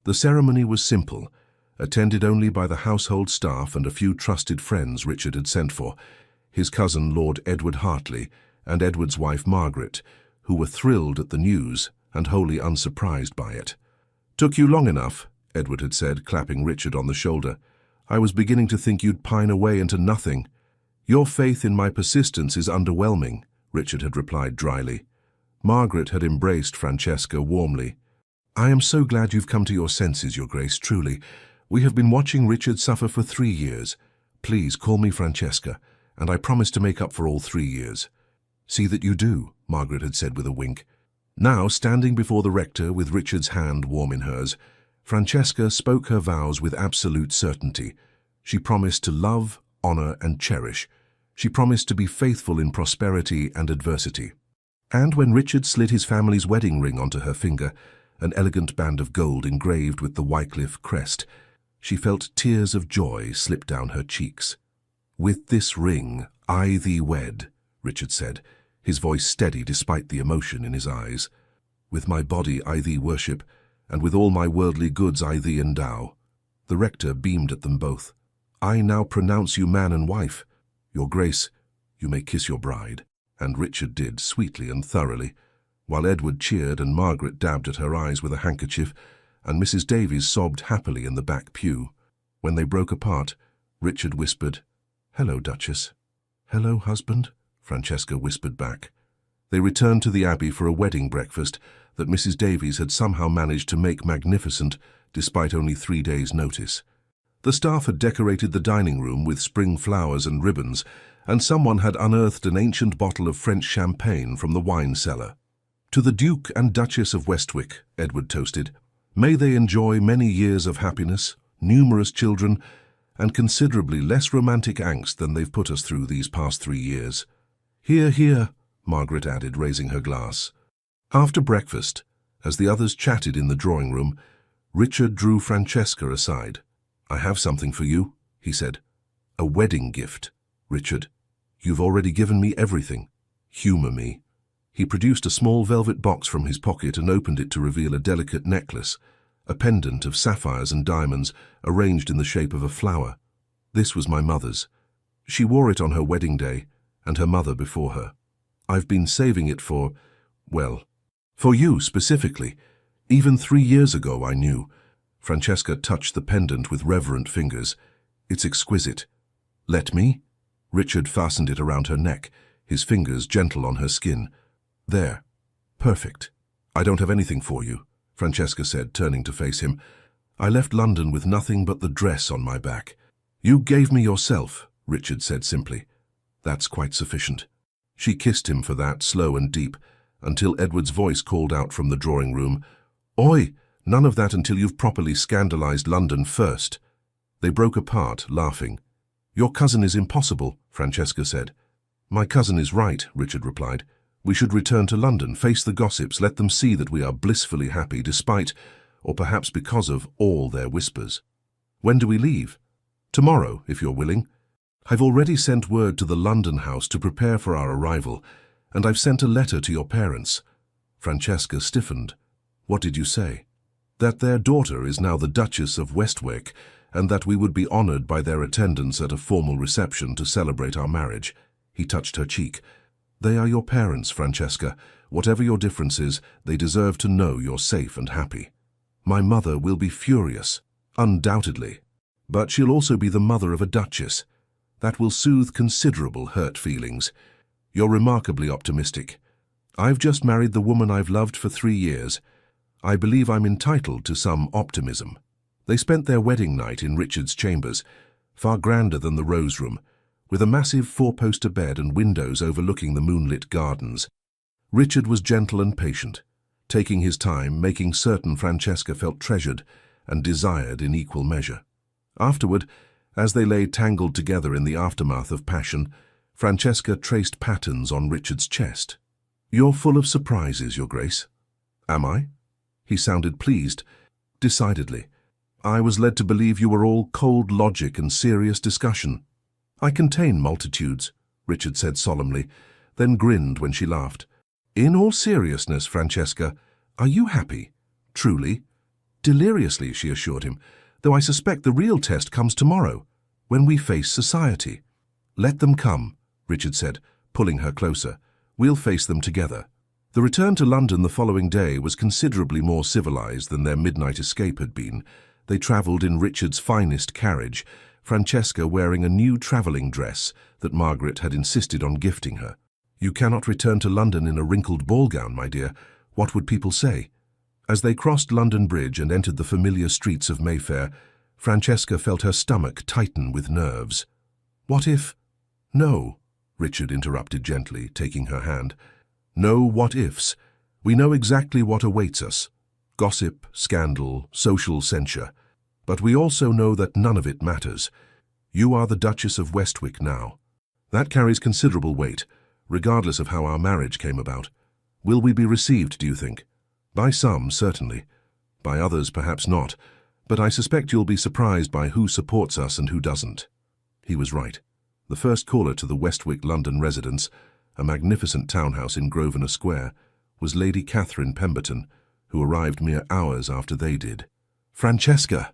The ceremony was simple, attended only by the household staff and a few trusted friends Richard had sent for, his cousin Lord Edward Hartley and Edward's wife Margaret, who were thrilled at the news and wholly unsurprised by it. "Took you long enough," Edward had said, clapping Richard on the shoulder. I was beginning to think you'd pine away into nothing. Your faith in my persistence is underwhelming, Richard had replied dryly. Margaret had embraced Francesca warmly. I am so glad you've come to your senses, Your Grace, truly. We have been watching Richard suffer for 3 years. Please call me Francesca, and I promise to make up for all 3 years. See that you do, Margaret had said with a wink. Now, standing before the rector with Richard's hand warm in hers, Francesca spoke her vows with absolute certainty. She promised to love, honor, and cherish. She promised to be faithful in prosperity and adversity. And when Richard slid his family's wedding ring onto her finger, an elegant band of gold engraved with the Wycliffe crest, she felt tears of joy slip down her cheeks. With this ring, I thee wed, Richard said, his voice steady despite the emotion in his eyes. With my body I thee worship, and with all my worldly goods I thee endow. The rector beamed at them both. I now pronounce you man and wife. Your Grace, you may kiss your bride. And Richard did, sweetly and thoroughly, while Edward cheered and Margaret dabbed at her eyes with a handkerchief, and Mrs. Davies sobbed happily in the back pew. When they broke apart, Richard whispered, "Hello, Duchess." "Hello, husband," Francesca whispered back. They returned to the Abbey for a wedding breakfast that Mrs. Davies had somehow managed to make magnificent, despite only 3 days' notice. The staff had decorated the dining room with spring flowers and ribbons, and someone had unearthed an ancient bottle of French champagne from the wine cellar. To the Duke and Duchess of Westwick, Edward toasted, may they enjoy many years of happiness, numerous children, and considerably less romantic angst than they've put us through these past 3 years. Hear, hear, Margaret added, raising her glass. After breakfast, as the others chatted in the drawing room, Richard drew Francesca aside. I have something for you, he said. A wedding gift. Richard, you've already given me everything. Humor me. He produced a small velvet box from his pocket and opened it to reveal a delicate necklace, a pendant of sapphires and diamonds arranged in the shape of a flower. This was my mother's. She wore it on her wedding day, and her mother before her. I've been saving it for you specifically. Even 3 years ago I knew. Francesca touched the pendant with reverent fingers. It's exquisite. Let me? Richard fastened it around her neck, his fingers gentle on her skin. There. Perfect. I don't have anything for you, Francesca said, turning to face him. I left London with nothing but the dress on my back. You gave me yourself, Richard said simply. That's quite sufficient. She kissed him for that, slow and deep, until Edward's voice called out from the drawing room, Oi! None of that until you've properly scandalized London first. They broke apart, laughing. Your cousin is impossible, Francesca said. My cousin is right, Richard replied. We should return to London, face the gossips, let them see that we are blissfully happy despite, or perhaps because of, all their whispers. When do we leave? Tomorrow, if you're willing. I've already sent word to the London house to prepare for our arrival, and I've sent a letter to your parents. Francesca stiffened. What did you say? That their daughter is now the Duchess of Westwick, and that we would be honored by their attendance at a formal reception to celebrate our marriage. He touched her cheek. They are your parents, Francesca. Whatever your differences, they deserve to know you're safe and happy. My mother will be furious, undoubtedly. But she'll also be the mother of a duchess. That will soothe considerable hurt feelings. You're remarkably optimistic. I've just married the woman I've loved for 3 years. I believe I'm entitled to some optimism. They spent their wedding night in Richard's chambers, far grander than the Rose Room, with a massive 4-poster bed and windows overlooking the moonlit gardens. Richard was gentle and patient, taking his time, making certain Francesca felt treasured and desired in equal measure. Afterward, as they lay tangled together in the aftermath of passion, Francesca traced patterns on Richard's chest. You're full of surprises, Your Grace. Am I? He sounded pleased. Decidedly. I was led to believe you were all cold logic and serious discussion. I contain multitudes, Richard said solemnly, then grinned when she laughed. In all seriousness, Francesca, are you happy? Truly? Deliriously, she assured him, though I suspect the real test comes tomorrow, when we face society. Let them come, Richard said, pulling her closer. We'll face them together. The return to London the following day was considerably more civilized than their midnight escape had been. They travelled in Richard's finest carriage, Francesca wearing a new travelling dress that Margaret had insisted on gifting her. "You cannot return to London in a wrinkled ball gown, my dear. What would people say?" As they crossed London Bridge and entered the familiar streets of Mayfair, Francesca felt her stomach tighten with nerves. "What if—" "No," Richard interrupted gently, taking her hand. "No what-ifs. We know exactly what awaits us. Gossip, scandal, social censure. But we also know that none of it matters. You are the Duchess of Westwick now. That carries considerable weight, regardless of how our marriage came about. Will we be received, do you think? By some, certainly. By others, perhaps not. But I suspect you'll be surprised by who supports us and who doesn't." He was right. The first caller to the Westwick London residence, a magnificent townhouse in Grosvenor Square, was Lady Catherine Pemberton, who arrived mere hours after they did. "Francesca!"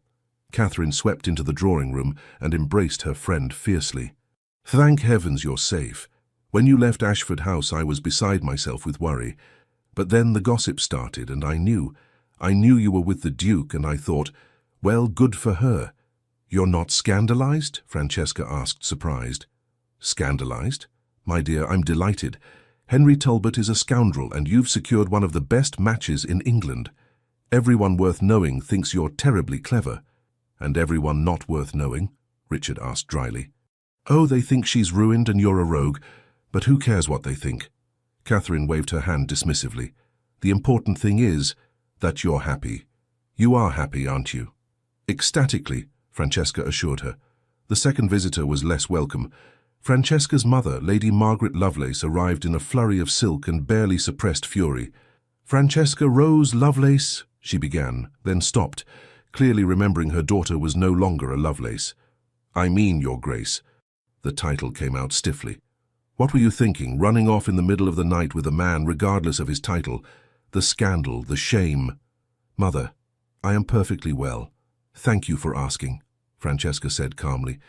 Catherine swept into the drawing-room and embraced her friend fiercely. "Thank heavens you're safe. When you left Ashford House I was beside myself with worry. But then the gossip started and I knew you were with the Duke, and I thought, well, good for her." "You're not scandalized?" Francesca asked, surprised. "Scandalized? My dear, I'm delighted. Henry Talbot is a scoundrel, and you've secured one of the best matches in England. Everyone worth knowing thinks you're terribly clever." "And everyone not worth knowing?" Richard asked dryly. "Oh, they think she's ruined and you're a rogue, but who cares what they think?" Catherine waved her hand dismissively. "The important thing is that you're happy. You are happy, aren't you?" "Ecstatically," Francesca assured her. The second visitor was less welcome. Francesca's mother, Lady Margaret Lovelace, arrived in a flurry of silk and barely suppressed fury. "Francesca Rose Lovelace," she began, then stopped, clearly remembering her daughter was no longer a Lovelace. "I mean, Your Grace." The title came out stiffly. "What were you thinking, running off in the middle of the night with a man regardless of his title? The scandal, the shame." "Mother, I am perfectly well. Thank you for asking," Francesca said calmly.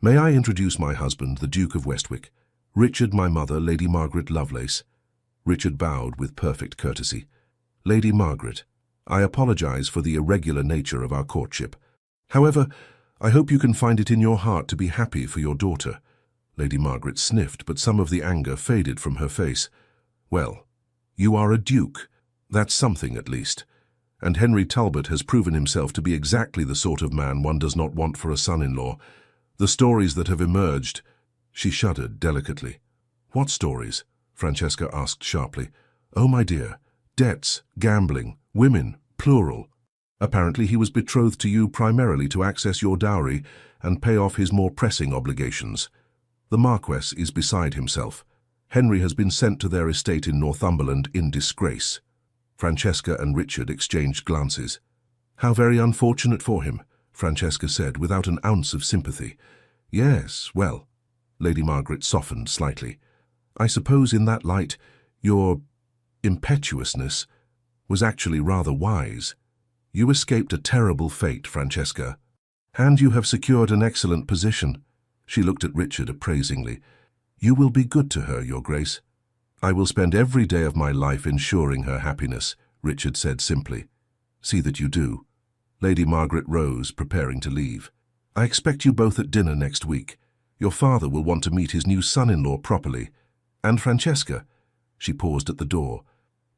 "May I introduce my husband, the Duke of Westwick? Richard, my mother, Lady Margaret Lovelace." Richard bowed with perfect courtesy. "Lady Margaret, I apologize for the irregular nature of our courtship. However, I hope you can find it in your heart to be happy for your daughter." Lady Margaret sniffed, but some of the anger faded from her face. "Well, you are a duke. That's something, at least. And Henry Talbot has proven himself to be exactly the sort of man one does not want for a son-in-law. The stories that have emerged—" She shuddered delicately. "What stories?" Francesca asked sharply. "Oh, my dear, debts, gambling, women, plural. Apparently he was betrothed to you primarily to access your dowry and pay off his more pressing obligations. The Marquess is beside himself. Henry has been sent to their estate in Northumberland in disgrace." Francesca and Richard exchanged glances. "How very unfortunate for him," Francesca said without an ounce of sympathy. "Yes, well," Lady Margaret softened slightly. "I suppose in that light, your impetuousness was actually rather wise. You escaped a terrible fate, Francesca. And you have secured an excellent position." She looked at Richard appraisingly. "You will be good to her, Your Grace." "I will spend every day of my life ensuring her happiness," Richard said simply. "See that you do." Lady Margaret rose, preparing to leave. "I expect you both at dinner next week. Your father will want to meet his new son-in-law properly. And Francesca," she paused at the door,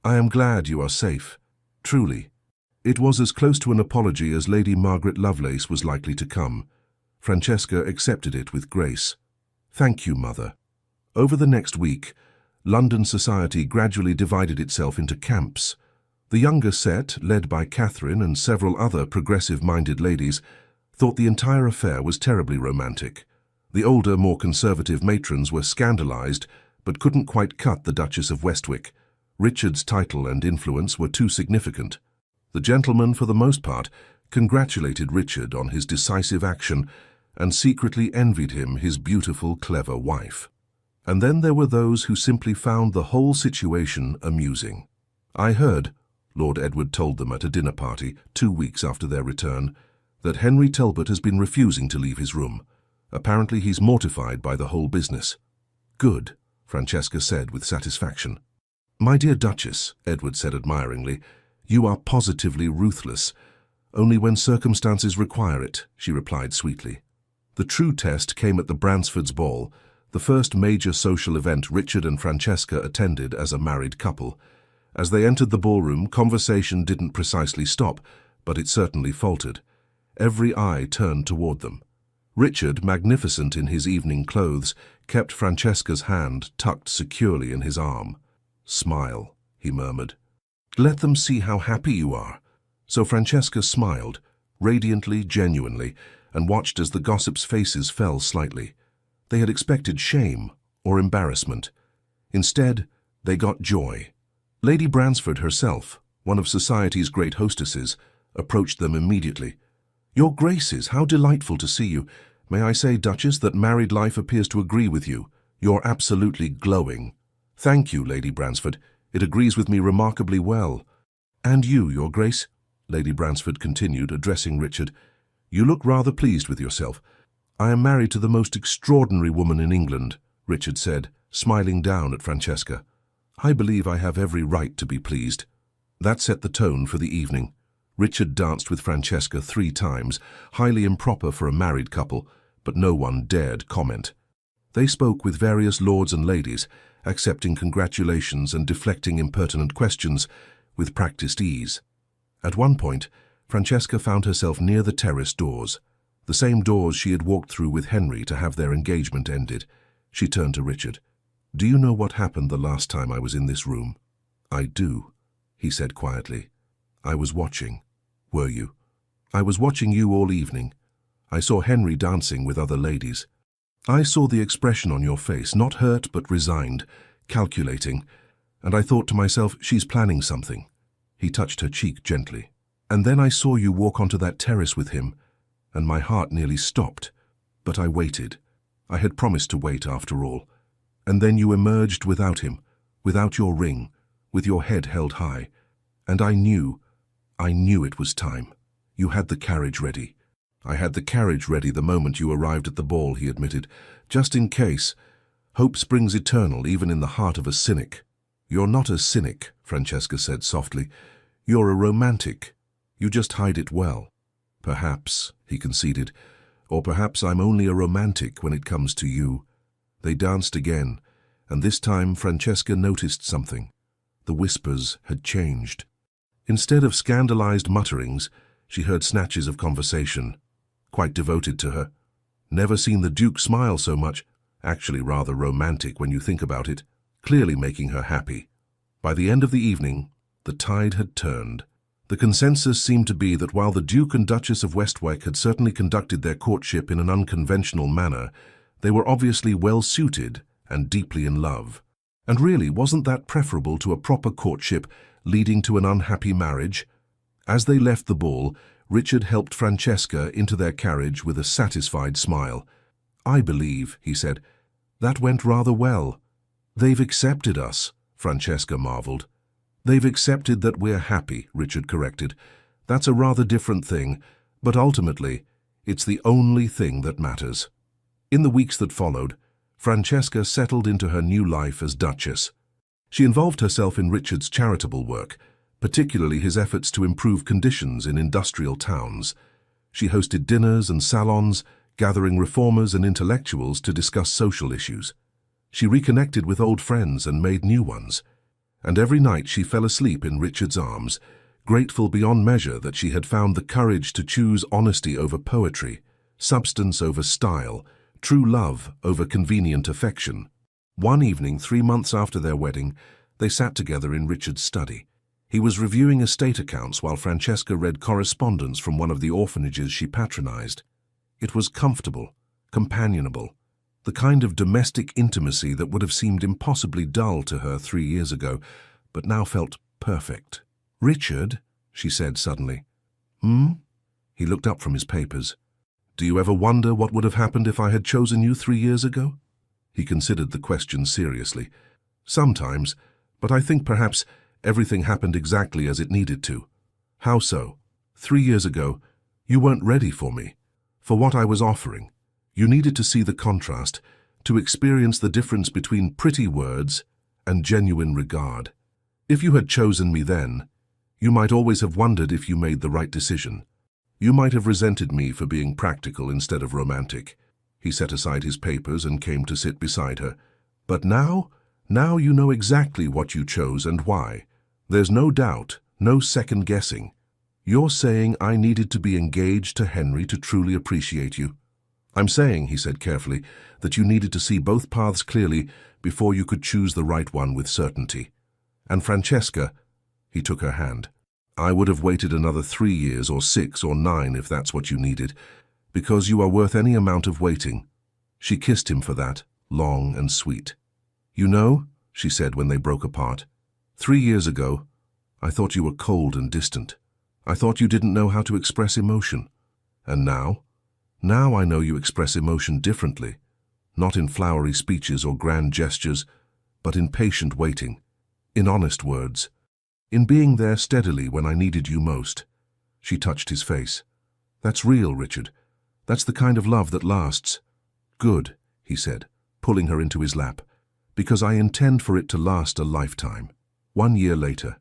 "I am glad you are safe. Truly." It was as close to an apology as Lady Margaret Lovelace was likely to come. Francesca accepted it with grace. "Thank you, Mother." Over the next week, London society gradually divided itself into camps. The younger set, led by Catherine and several other progressive-minded ladies, thought the entire affair was terribly romantic. The older, more conservative matrons were scandalized, but couldn't quite cut the Duchess of Westwick. Richard's title and influence were too significant. The gentlemen, for the most part, congratulated Richard on his decisive action and secretly envied him his beautiful, clever wife. And then there were those who simply found the whole situation amusing. "I heard," Lord Edward told them at a dinner party 2 weeks after their return, "that Henry Talbot has been refusing to leave his room. Apparently he's mortified by the whole business." "Good," Francesca said with satisfaction. "My dear Duchess," Edward said admiringly, "you are positively ruthless. Only when circumstances require it, she replied sweetly. The true test came at the Bransfords' ball, the first major social event Richard and Francesca attended as a married couple. As they entered the ballroom, conversation didn't precisely stop, but it certainly faltered. Every eye turned toward them. Richard, magnificent in his evening clothes, kept Francesca's hand tucked securely in his arm. "Smile," he murmured. "Let them see how happy you are." So Francesca smiled, radiantly, genuinely, and watched as the gossips' faces fell slightly. They had expected shame or embarrassment. Instead, they got joy. Lady Bransford herself, one of society's great hostesses, approached them immediately. "Your Graces, how delightful to see you. May I say, Duchess, that married life appears to agree with you. You're absolutely glowing." "Thank you, Lady Bransford. It agrees with me remarkably well." "And you, Your Grace," Lady Bransford continued, addressing Richard. "You look rather pleased with yourself." "I am married to the most extraordinary woman in England," Richard said, smiling down at Francesca. "I believe I have every right to be pleased." That set the tone for the evening. Richard danced with Francesca 3 times, highly improper for a married couple, but no one dared comment. They spoke with various lords and ladies, accepting congratulations and deflecting impertinent questions with practiced ease. At one point, Francesca found herself near the terrace doors, the same doors she had walked through with Henry to have their engagement ended. She turned to Richard. "Do you know what happened the last time I was in this room?" "I do," he said quietly. "I was watching." "Were you?" "I was watching you all evening. I saw Henry dancing with other ladies. I saw the expression on your face, not hurt but resigned, calculating, and I thought to myself, she's planning something." He touched her cheek gently. "And then I saw you walk onto that terrace with him, and my heart nearly stopped. But I waited. I had promised to wait after all. And then you emerged without him, without your ring, with your head held high. And I knew it was time. You had the carriage ready." "I had the carriage ready the moment you arrived at the ball," he admitted. "Just in case. Hope springs eternal even in the heart of a cynic." "You're not a cynic," Francesca said softly. "You're a romantic. You just hide it well." "Perhaps," he conceded. "Or perhaps I'm only a romantic when it comes to you." They danced again, and this time Francesca noticed something. The whispers had changed. Instead of scandalized mutterings, she heard snatches of conversation. Quite devoted to her. Never seen the Duke smile so much. Actually rather romantic when you think about it. Clearly making her happy. By the end of the evening, the tide had turned. The consensus seemed to be that while the Duke and Duchess of Westwyck had certainly conducted their courtship in an unconventional manner, they were obviously well-suited and deeply in love. And really, wasn't that preferable to a proper courtship leading to an unhappy marriage? As they left the ball, Richard helped Francesca into their carriage with a satisfied smile. "I believe," he said, "that went rather well." "They've accepted us," Francesca marveled. "They've accepted that we're happy," Richard corrected. "That's a rather different thing, but ultimately, it's the only thing that matters." In the weeks that followed, Francesca settled into her new life as Duchess. She involved herself in Richard's charitable work, particularly his efforts to improve conditions in industrial towns. She hosted dinners and salons, gathering reformers and intellectuals to discuss social issues. She reconnected with old friends and made new ones. And every night she fell asleep in Richard's arms, grateful beyond measure that she had found the courage to choose honesty over poetry, substance over style, true love over convenient affection. One evening, 3 months after their wedding, they sat together in Richard's study. He was reviewing estate accounts while Francesca read correspondence from one of the orphanages she patronized. It was comfortable, companionable, the kind of domestic intimacy that would have seemed impossibly dull to her 3 years ago, but now felt perfect. "Richard," she said suddenly. "Hmm?" He looked up from his papers. "Do you ever wonder what would have happened if I had chosen you 3 years ago?" He considered the question seriously. "Sometimes, but I think perhaps everything happened exactly as it needed to." "How so?" 3 years ago, you weren't ready for me, for what I was offering. You needed to see the contrast, to experience the difference between pretty words and genuine regard. If you had chosen me then, you might always have wondered if you made the right decision. You might have resented me for being practical instead of romantic. He set aside his papers and came to sit beside her. But now you know exactly what you chose and why. There's no doubt, no second guessing. You're saying I needed to be engaged to Henry to truly appreciate you. I'm saying, he said carefully, that you needed to see both paths clearly before you could choose the right one with certainty. And Francesca, he took her hand, I would have waited another 3 years or 6 or 9 if that's what you needed, because you are worth any amount of waiting. She kissed him for that, long and sweet. You know, she said when they broke apart, 3 years ago, I thought you were cold and distant. I thought you didn't know how to express emotion. And now I know you express emotion differently, not in flowery speeches or grand gestures, but in patient waiting, in honest words, in being there steadily when I needed you most. She touched his face. That's real, Richard. That's the kind of love that lasts. Good, he said, pulling her into his lap, because I intend for it to last a lifetime. 1 year later,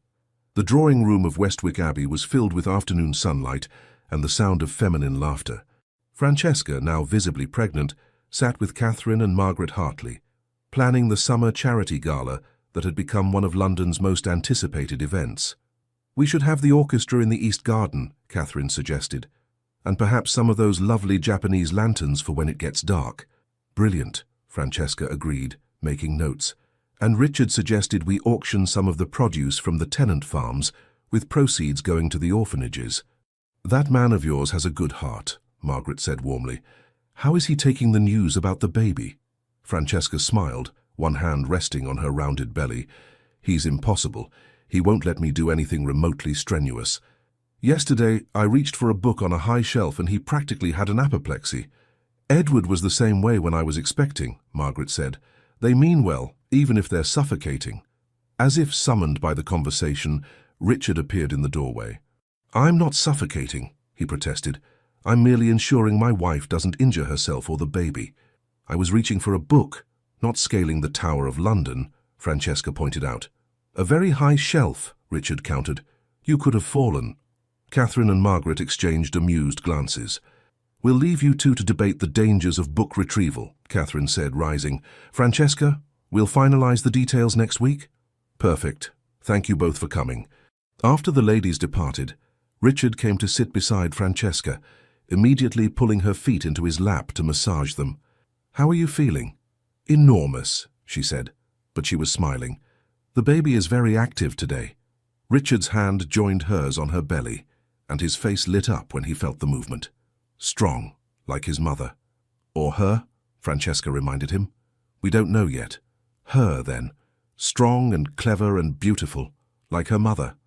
the drawing room of Westwick Abbey was filled with afternoon sunlight and the sound of feminine laughter. Francesca, now visibly pregnant, sat with Catherine and Margaret Hartley, planning the summer charity gala that had become one of London's most anticipated events. We should have the orchestra in the East Garden, Catherine suggested, and perhaps some of those lovely Japanese lanterns for when it gets dark. Brilliant, Francesca agreed, making notes, and Richard suggested we auction some of the produce from the tenant farms, with proceeds going to the orphanages. That man of yours has a good heart, Margaret said warmly. How is he taking the news about the baby? Francesca smiled, one hand resting on her rounded belly. He's impossible. He won't let me do anything remotely strenuous. Yesterday, I reached for a book on a high shelf and he practically had an apoplexy. Edward was the same way when I was expecting, Margaret said. They mean well, even if they're suffocating. As if summoned by the conversation, Richard appeared in the doorway. I'm not suffocating, he protested. I'm merely ensuring my wife doesn't injure herself or the baby. I was reaching for a book, not scaling the Tower of London, Francesca pointed out. A very high shelf, Richard countered. You could have fallen. Catherine and Margaret exchanged amused glances. We'll leave you two to debate the dangers of book retrieval, Catherine said, rising. Francesca, we'll finalize the details next week? Perfect. Thank you both for coming. After the ladies departed, Richard came to sit beside Francesca, immediately pulling her feet into his lap to massage them. How are you feeling? Enormous, she said, but she was smiling. The baby is very active today. Richard's hand joined hers on her belly, and his face lit up when he felt the movement. Strong, like his mother. Or her, Francesca reminded him. We don't know yet. Her, then. Strong and clever and beautiful, like her mother.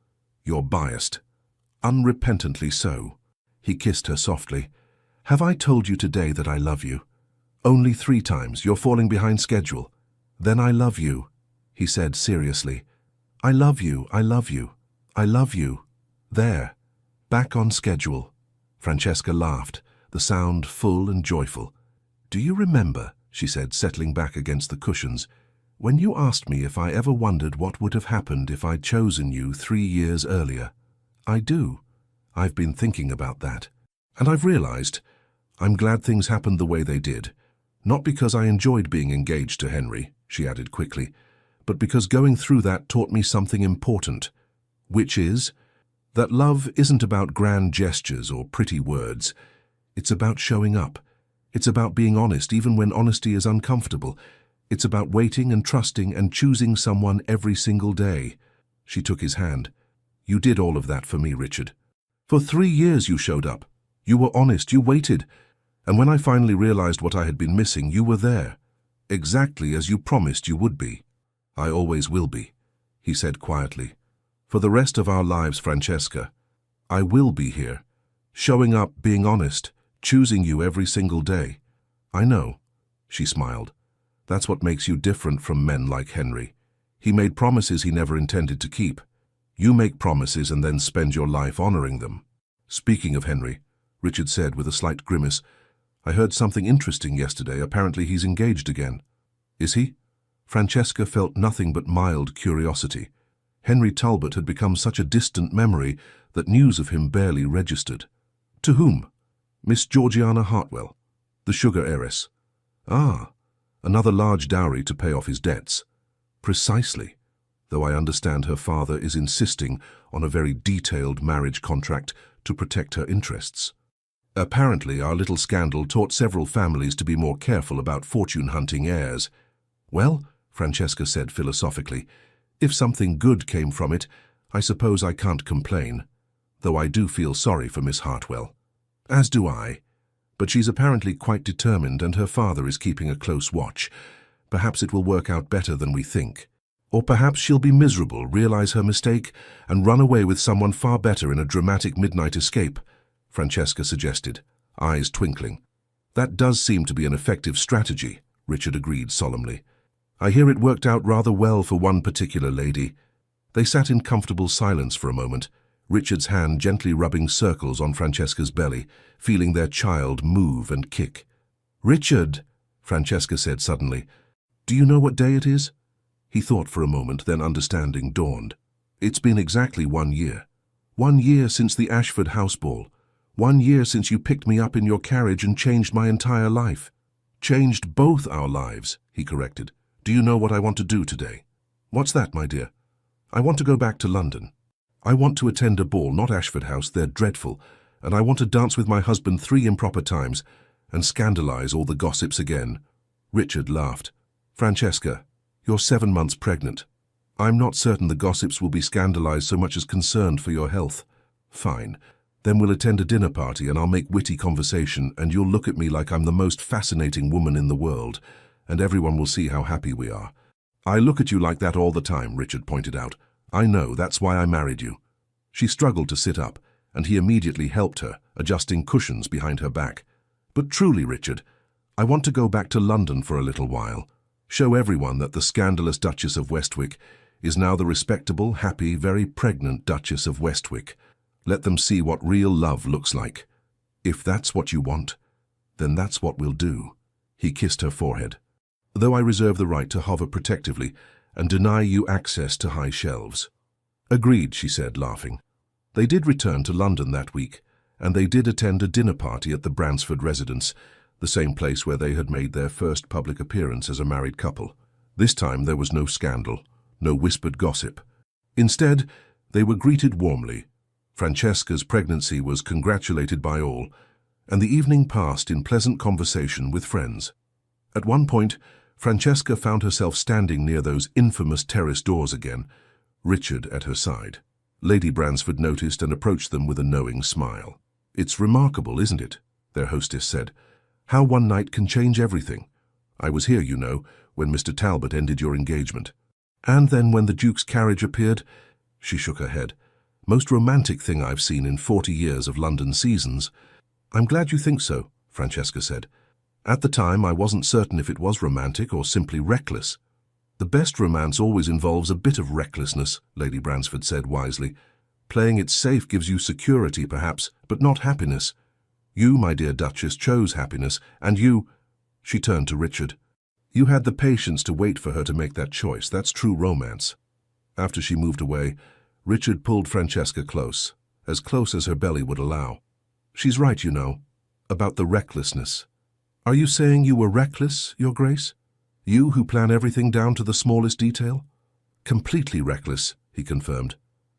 You're biased. Unrepentantly so. He kissed her softly. Have I told you today that I love you? Only 3 times. You're falling behind schedule. Then I love you, he said seriously. I love you, I love you, I love you. There. Back on schedule. Francesca laughed, the sound full and joyful. Do you remember, she said, settling back against the cushions, when you asked me if I ever wondered what would have happened if I'd chosen you 3 years earlier? I do. I've been thinking about that. And I've realized I'm glad things happened the way they did. Not because I enjoyed being engaged to Henry, she added quickly, but because going through that taught me something important, which is that love isn't about grand gestures or pretty words. It's about showing up. It's about being honest even when honesty is uncomfortable. It's about waiting and trusting and choosing someone every single day. She took his hand. You did all of that for me, Richard. For 3 years you showed up. You were honest, you waited. And when I finally realized what I had been missing, you were there. Exactly as you promised you would be. I always will be, he said quietly. For the rest of our lives, Francesca, I will be here, showing up, being honest, choosing you every single day. I know, she smiled. That's what makes you different from men like Henry. He made promises he never intended to keep. You make promises and then spend your life honoring them. Speaking of Henry, Richard said with a slight grimace, I heard something interesting yesterday. Apparently he's engaged again. Is he? Francesca felt nothing but mild curiosity. Henry Talbot had become such a distant memory that news of him barely registered. To whom? Miss Georgiana Hartwell, the sugar heiress. Ah, another large dowry to pay off his debts. Precisely, though I understand her father is insisting on a very detailed marriage contract to protect her interests. Apparently, our little scandal taught several families to be more careful about fortune-hunting heirs. Well, Francesca said philosophically, if something good came from it, I suppose I can't complain, though I do feel sorry for Miss Hartwell. As do I. But she's apparently quite determined and her father is keeping a close watch. Perhaps it will work out better than we think. Or perhaps she'll be miserable, realize her mistake, and run away with someone far better in a dramatic midnight escape, Francesca suggested, eyes twinkling. That does seem to be an effective strategy, Richard agreed solemnly. I hear it worked out rather well for one particular lady. They sat in comfortable silence for a moment, Richard's hand gently rubbing circles on Francesca's belly, feeling their child move and kick. Richard, Francesca said suddenly, do you know what day it is? He thought for a moment, then understanding dawned. It's been exactly 1 year. 1 year since the Ashford house ball. 1 year since you picked me up in your carriage and changed my entire life. Changed both our lives, he corrected. Do you know what I want to do today? What's that, my dear? I want to go back to London. I want to attend a ball, not Ashford House, they're dreadful, and I want to dance with my husband 3 improper times and scandalize all the gossips again. Richard laughed. Francesca, you're 7 months pregnant. I'm not certain the gossips will be scandalized so much as concerned for your health. Fine. Then we'll attend a dinner party and I'll make witty conversation and you'll look at me like I'm the most fascinating woman in the world, and everyone will see how happy we are. I look at you like that all the time, Richard pointed out. I know, that's why I married you. She struggled to sit up, and he immediately helped her, adjusting cushions behind her back. But truly, Richard, I want to go back to London for a little while. Show everyone that the scandalous Duchess of Westwick is now the respectable, happy, very pregnant Duchess of Westwick. Let them see what real love looks like. If that's what you want, then that's what we'll do. He kissed her forehead. Though I reserve the right to hover protectively and deny you access to high shelves. Agreed, she said, laughing. They did return to London that week, and they did attend a dinner party at the Bransford residence, the same place where they had made their first public appearance as a married couple. This time there was no scandal, no whispered gossip. Instead, they were greeted warmly. Francesca's pregnancy was congratulated by all, and the evening passed in pleasant conversation with friends. At one point, Francesca found herself standing near those infamous terrace doors again, Richard at her side. Lady Bransford noticed and approached them with a knowing smile. It's remarkable, isn't it? Their hostess said. How one night can change everything. I was here, you know, when Mr. Talbot ended your engagement. And then when the Duke's carriage appeared, she shook her head. Most romantic thing I've seen in 40 years of London seasons. I'm glad you think so, Francesca said. At the time, I wasn't certain if it was romantic or simply reckless. The best romance always involves a bit of recklessness, Lady Bransford said wisely. Playing it safe gives you security, perhaps, but not happiness. You, my dear Duchess, chose happiness, and you— She turned to Richard. You had the patience to wait for her to make that choice. That's true romance. After she moved away, Richard pulled Francesca close as her belly would allow. She's right, you know, about the recklessness. Are you saying you were reckless, Your Grace? You who plan everything down to the smallest detail? Completely reckless, he confirmed.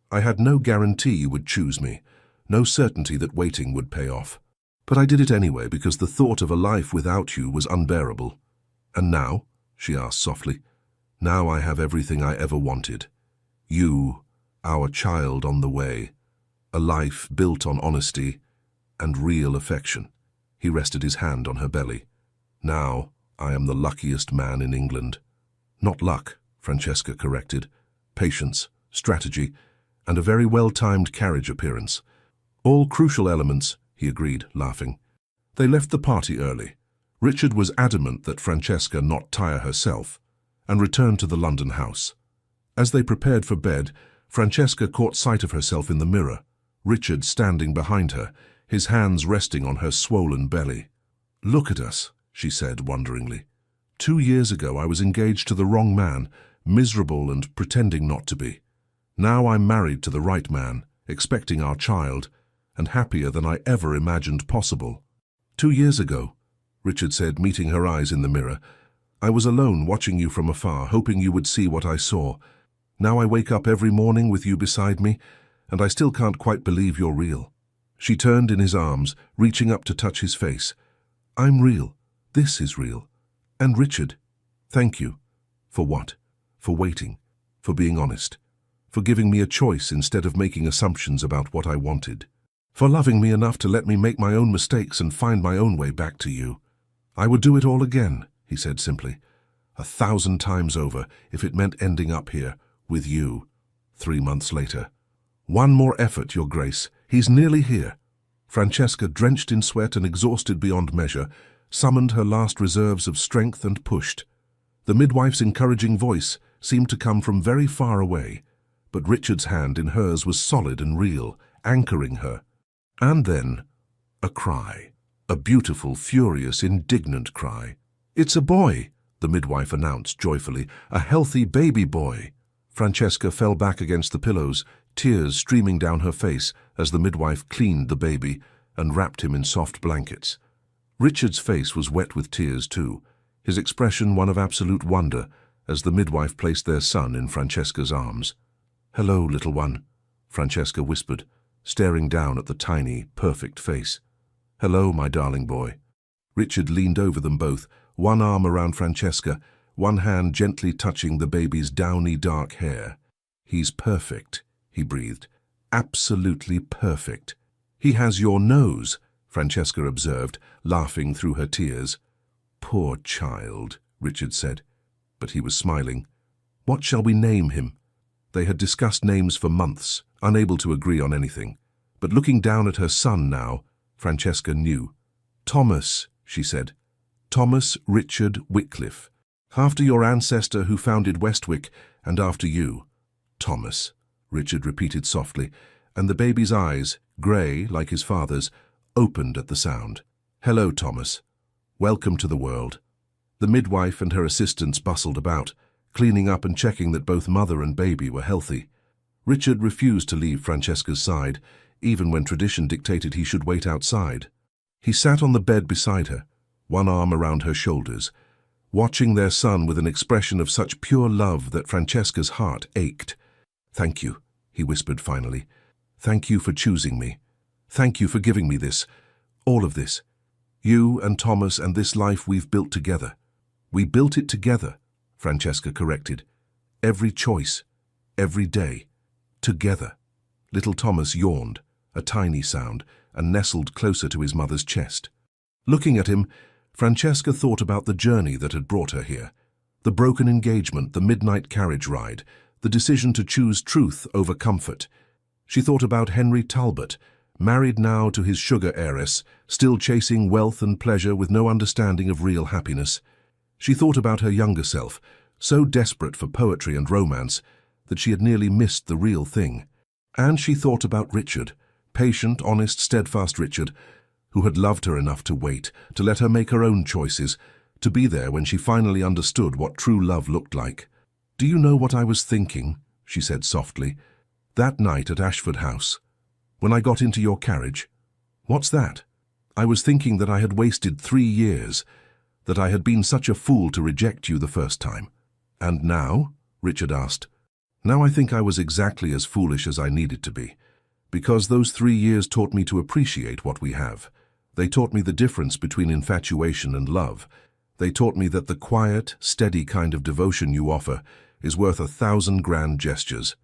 I had no guarantee you would choose me, no certainty that waiting would pay off. But I did it anyway because the thought of a life without you was unbearable. And now, she asked softly, now I have everything I ever wanted. You, our child on the way, a life built on honesty and real affection. He rested his hand on her belly. Now, I am the luckiest man in England. Not luck, Francesca corrected. Patience, strategy, and a very well-timed carriage appearance. All crucial elements, he agreed, laughing. They left the party early. Richard was adamant that Francesca not tire herself, and returned to the London house. As they prepared for bed, Francesca caught sight of herself in the mirror, Richard standing behind her, his hands resting on her swollen belly. Look at us, she said wonderingly. 2 years ago I was engaged to the wrong man, miserable and pretending not to be. Now I'm married to the right man, expecting our child, and happier than I ever imagined possible. 2 years ago, Richard said, meeting her eyes in the mirror, I was alone watching you from afar, hoping you would see what I saw. Now I wake up every morning with you beside me, and I still can't quite believe you're real. She turned in his arms, reaching up to touch his face. I'm real. This is real. And Richard, thank you. For what? For waiting. For being honest. For giving me a choice instead of making assumptions about what I wanted. For loving me enough to let me make my own mistakes and find my own way back to you. I would do it all again, he said simply. 1,000 times over, if it meant ending up here, with you. 3 months later. One more effort, Your Grace. He's nearly here. Francesca, drenched in sweat and exhausted beyond measure, summoned her last reserves of strength and pushed. The midwife's encouraging voice seemed to come from very far away, but Richard's hand in hers was solid and real, anchoring her. And then, a cry. A beautiful, furious, indignant cry. It's a boy, the midwife announced joyfully. A healthy baby boy. Francesca fell back against the pillows, tears streaming down her face as the midwife cleaned the baby and wrapped him in soft blankets. Richard's face was wet with tears too, his expression one of absolute wonder as the midwife placed their son in Francesca's arms. Hello, little one, Francesca whispered, staring down at the tiny, perfect face. Hello, my darling boy. Richard leaned over them both, one arm around Francesca, one hand gently touching the baby's downy dark hair. He's perfect, he breathed. Absolutely perfect. He has your nose, Francesca observed, laughing through her tears. Poor child, Richard said, but he was smiling. What shall we name him? They had discussed names for months, unable to agree on anything. But looking down at her son now, Francesca knew. Thomas, she said. Thomas Richard Wycliffe. After your ancestor who founded Westwick, and after you. Thomas, Richard repeated softly, and the baby's eyes, grey like his father's, opened at the sound. Hello, Thomas. Welcome to the world. The midwife and her assistants bustled about, cleaning up and checking that both mother and baby were healthy. Richard refused to leave Francesca's side, even when tradition dictated he should wait outside. He sat on the bed beside her, one arm around her shoulders, watching their son with an expression of such pure love that Francesca's heart ached. Thank you, he whispered finally. Thank you for choosing me. Thank you for giving me this, all of this. You and Thomas and this life we've built together. We built it together, Francesca corrected. Every choice, every day, together. Little Thomas yawned, a tiny sound, and nestled closer to his mother's chest. Looking at him, Francesca thought about the journey that had brought her here. The broken engagement, the midnight carriage ride, the decision to choose truth over comfort. She thought about Henry Talbot, married now to his sugar heiress, still chasing wealth and pleasure with no understanding of real happiness. She thought about her younger self, so desperate for poetry and romance that she had nearly missed the real thing. And she thought about Richard, patient, honest, steadfast Richard, who had loved her enough to wait, to let her make her own choices, to be there when she finally understood what true love looked like. Do you know what I was thinking? She said softly. That night at Ashford House, when I got into your carriage. What's that? I was thinking that I had wasted 3 years, that I had been such a fool to reject you the first time. And now? Richard asked. Now I think I was exactly as foolish as I needed to be, because those 3 years taught me to appreciate what we have. They taught me the difference between infatuation and love. They taught me that the quiet, steady kind of devotion you offer is worth 1,000 grand gestures.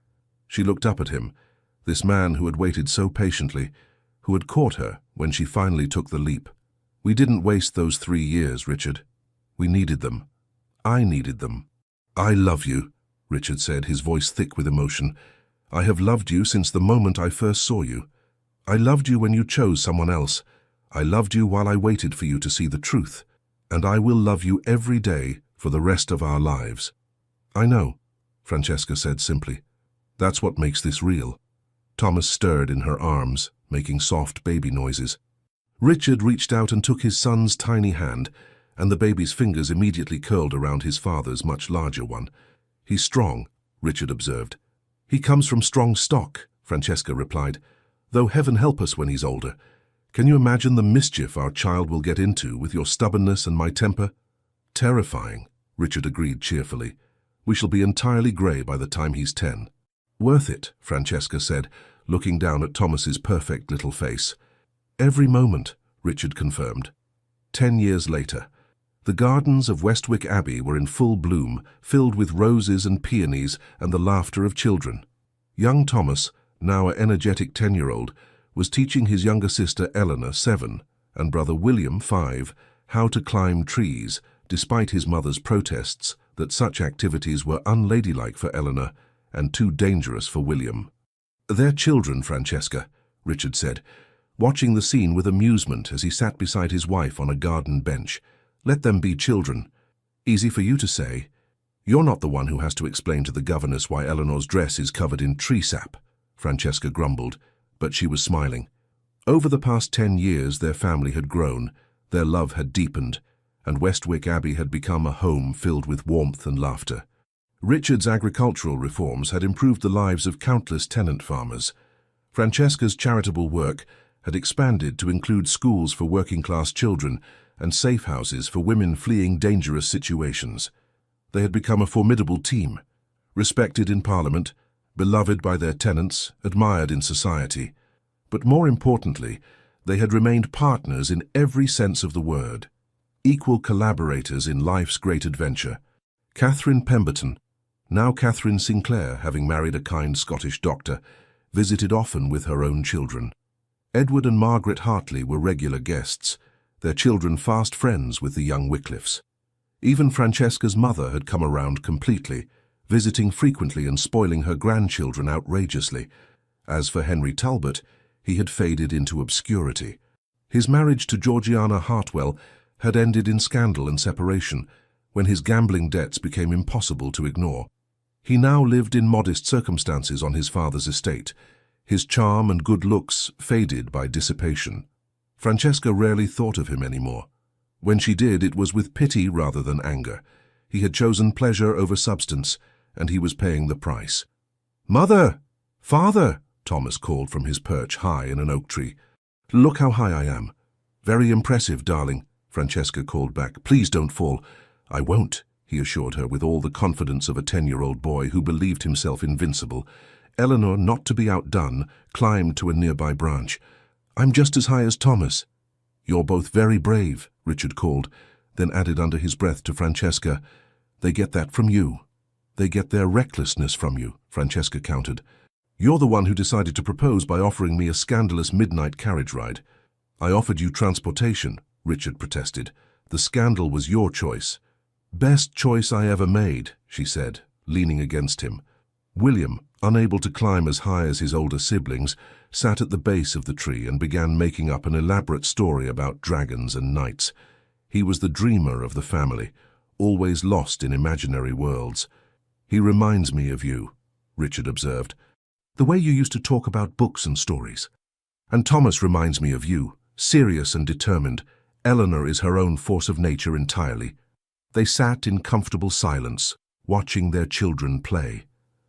She looked up at him, this man who had waited so patiently, who had caught her when she finally took the leap. We didn't waste those 3 years, Richard. We needed them. I needed them. I love you, Richard said, his voice thick with emotion. I have loved you since the moment I first saw you. I loved you when you chose someone else. I loved you while I waited for you to see the truth. And I will love you every day for the rest of our lives. I know, Francesca said simply. That's what makes this real. Thomas stirred in her arms, making soft baby noises. Richard reached out and took his son's tiny hand, and the baby's fingers immediately curled around his father's much larger one. He's strong, Richard observed. He comes from strong stock, Francesca replied. Though heaven help us when he's older. Can you imagine the mischief our child will get into with your stubbornness and my temper? Terrifying, Richard agreed cheerfully. We shall be entirely grey by the time he's 10. Worth it, Francesca said, looking down at Thomas's perfect little face. Every moment, Richard confirmed. 10 years later, the gardens of Westwick Abbey were in full bloom, filled with roses and peonies and the laughter of children. Young Thomas, now an energetic 10-year-old, was teaching his younger sister Eleanor, 7, and brother William, 5, how to climb trees, despite his mother's protests that such activities were unladylike for Eleanor and too dangerous for William. "They're children, Francesca," Richard said, watching the scene with amusement as he sat beside his wife on a garden bench. "Let them be children. Easy for you to say. You're not the one who has to explain to the governess why Eleanor's dress is covered in tree sap," Francesca grumbled, but she was smiling. Over the past 10 years their family had grown, their love had deepened, and Westwick Abbey had become a home filled with warmth and laughter. Richard's agricultural reforms had improved the lives of countless tenant farmers. Francesca's charitable work had expanded to include schools for working-class children and safe houses for women fleeing dangerous situations. They had become a formidable team, respected in Parliament, beloved by their tenants, admired in society. But more importantly, they had remained partners in every sense of the word, equal collaborators in life's great adventure. Catherine Pemberton, now Catherine Sinclair, having married a kind Scottish doctor, visited often with her own children. Edward and Margaret Hartley were regular guests, their children fast friends with the young Wycliffes. Even Francesca's mother had come around completely, visiting frequently and spoiling her grandchildren outrageously. As for Henry Talbot, he had faded into obscurity. His marriage to Georgiana Hartwell had ended in scandal and separation, when his gambling debts became impossible to ignore. He now lived in modest circumstances on his father's estate, his charm and good looks faded by dissipation. Francesca rarely thought of him anymore. When she did, it was with pity rather than anger. He had chosen pleasure over substance, and he was paying the price. "Mother! Father!" Thomas called from his perch high in an oak tree. "Look how high I am." "Very impressive, darling," Francesca called back. "Please don't fall." "I won't," he assured her with all the confidence of a 10-year-old boy who believed himself invincible. Eleanor, not to be outdone, climbed to a nearby branch. "I'm just as high as Thomas." "You're both very brave," Richard called, then added under his breath to Francesca, "They get that from you." "They get their recklessness from you," Francesca countered. "You're the one who decided to propose by offering me a scandalous midnight carriage ride." "I offered you transportation," Richard protested. "The scandal was your choice." "Best choice I ever made," she said, leaning against him. William, unable to climb as high as his older siblings, sat at the base of the tree and began making up an elaborate story about dragons and knights. He was the dreamer of the family, always lost in imaginary worlds. "He reminds me of you," Richard observed. "The way you used to talk about books and stories. And Thomas reminds me of you, serious and determined. Eleanor is her own force of nature entirely." They sat in comfortable silence, watching their children play.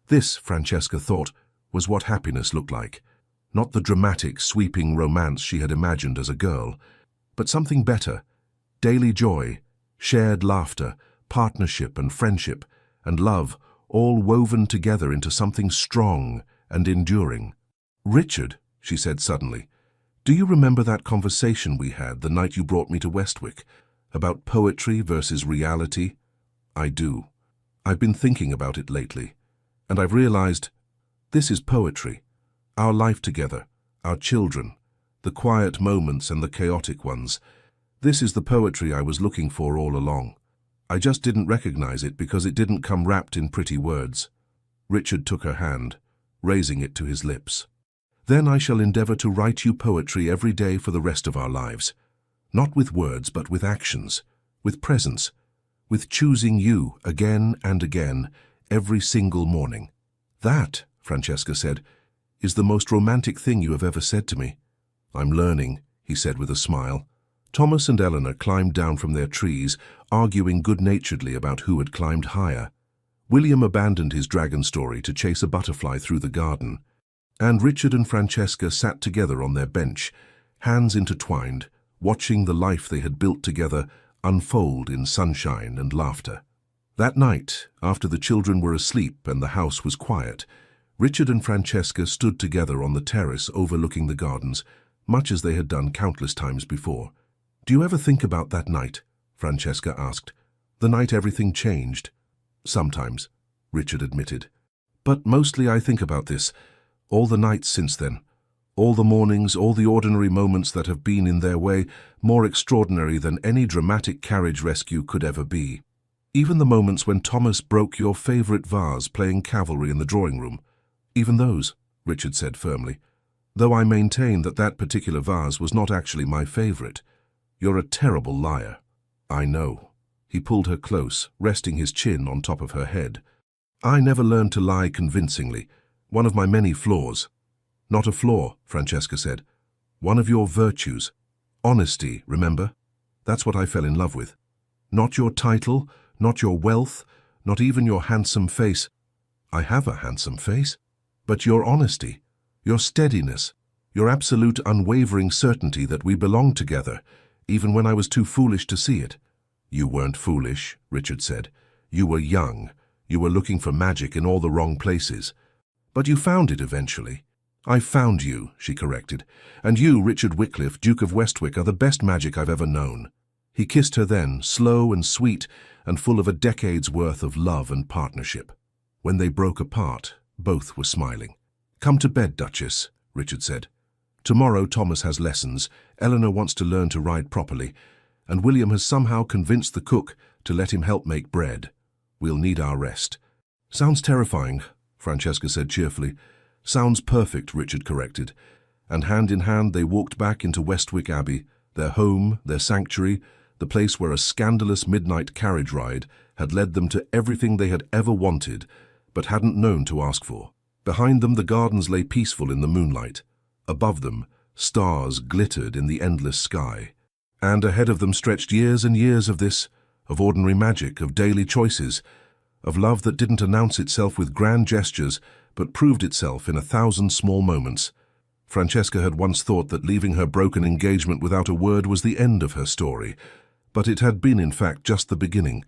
This, Francesca thought, was what happiness looked like. Not the dramatic, sweeping romance she had imagined as a girl, but something better. Daily joy, shared laughter, partnership and friendship, and love, all woven together into something strong and enduring. "Richard," she said suddenly, "do you remember that conversation we had the night you brought me to Westwick, about poetry versus reality?" "I do. I've been thinking about it lately, and I've realized this is poetry. Our life together, our children, the quiet moments and the chaotic ones. This is the poetry I was looking for all along. I just didn't recognize it because it didn't come wrapped in pretty words." Richard took her hand, raising it to his lips. "Then I shall endeavor to write you poetry every day for the rest of our lives. Not with words, but with actions, with presence, with choosing you again and again, every single morning." "That," Francesca said, "is the most romantic thing you have ever said to me." "I'm learning," he said with a smile. Thomas and Eleanor climbed down from their trees, arguing good-naturedly about who had climbed higher. William abandoned his dragon story to chase a butterfly through the garden. And Richard and Francesca sat together on their bench, hands intertwined, watching the life they had built together unfold in sunshine and laughter. That night, after the children were asleep and the house was quiet, Richard and Francesca stood together on the terrace overlooking the gardens, much as they had done countless times before. "Do you ever think about that night?" Francesca asked. "The night everything changed?" "Sometimes," Richard admitted. "But mostly I think about this, all the nights since then, all the mornings, all the ordinary moments that have been in their way more extraordinary than any dramatic carriage rescue could ever be. Even the moments when Thomas broke your favorite vase playing cavalry in the drawing room. Even those," Richard said firmly, "though I maintain that that particular vase was not actually my favorite. You're a terrible liar." "I know." He pulled her close, resting his chin on top of her head. "I never learned to lie convincingly. One of my many flaws." "Not a flaw," Francesca said. "One of your virtues. Honesty, remember? That's what I fell in love with. Not your title, not your wealth, not even your handsome face. I have a handsome face. But your honesty, your steadiness, your absolute unwavering certainty that we belong together, even when I was too foolish to see it." "You weren't foolish," Richard said. "You were young. You were looking for magic in all the wrong places. But you found it eventually." "I found you," she corrected. "And you, Richard Wycliffe, Duke of Westwick, are the best magic I've ever known." He kissed her then, slow and sweet, and full of a decade's worth of love and partnership. When they broke apart, both were smiling. "Come to bed, Duchess," Richard said. "Tomorrow Thomas has lessons, Eleanor wants to learn to ride properly, and William has somehow convinced the cook to let him help make bread. We'll need our rest." "Sounds terrifying," Francesca said cheerfully. "Sounds perfect," Richard corrected, and hand in hand they walked back into Westwick Abbey, their home, their sanctuary, the place where a scandalous midnight carriage ride had led them to everything they had ever wanted, but hadn't known to ask for. Behind them the gardens lay peaceful in the moonlight. Above them, stars glittered in the endless sky. And ahead of them stretched years and years of this, of ordinary magic, of daily choices, of love that didn't announce itself with grand gestures, but proved itself in 1,000 small moments. Francesca had once thought that leaving her broken engagement without a word was the end of her story, but it had been in fact just the beginning.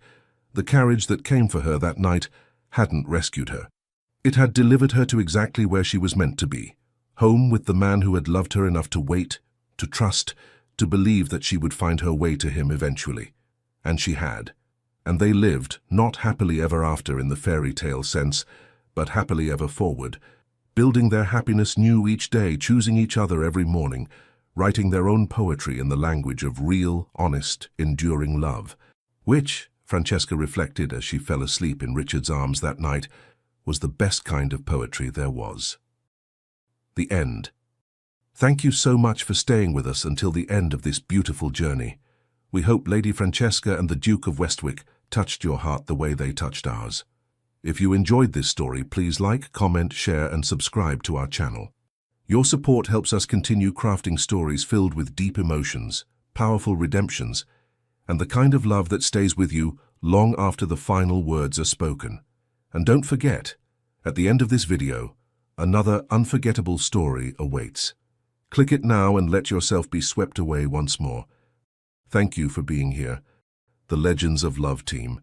The carriage that came for her that night hadn't rescued her. It had delivered her to exactly where she was meant to be, home with the man who had loved her enough to wait, to trust, to believe that she would find her way to him eventually. And she had. And they lived, not happily ever after in the fairy tale sense, but happily ever forward, building their happiness new each day, choosing each other every morning, writing their own poetry in the language of real, honest, enduring love, which, Francesca reflected as she fell asleep in Richard's arms that night, was the best kind of poetry there was. The end. Thank you so much for staying with us until the end of this beautiful journey. We hope Lady Francesca and the Duke of Westwick touched your heart the way they touched ours. If you enjoyed this story, please like, comment, share, and subscribe to our channel. Your support helps us continue crafting stories filled with deep emotions, powerful redemptions, and the kind of love that stays with you long after the final words are spoken. And don't forget, at the end of this video, another unforgettable story awaits. Click it now and let yourself be swept away once more. Thank you for being here. The Legends of Love team.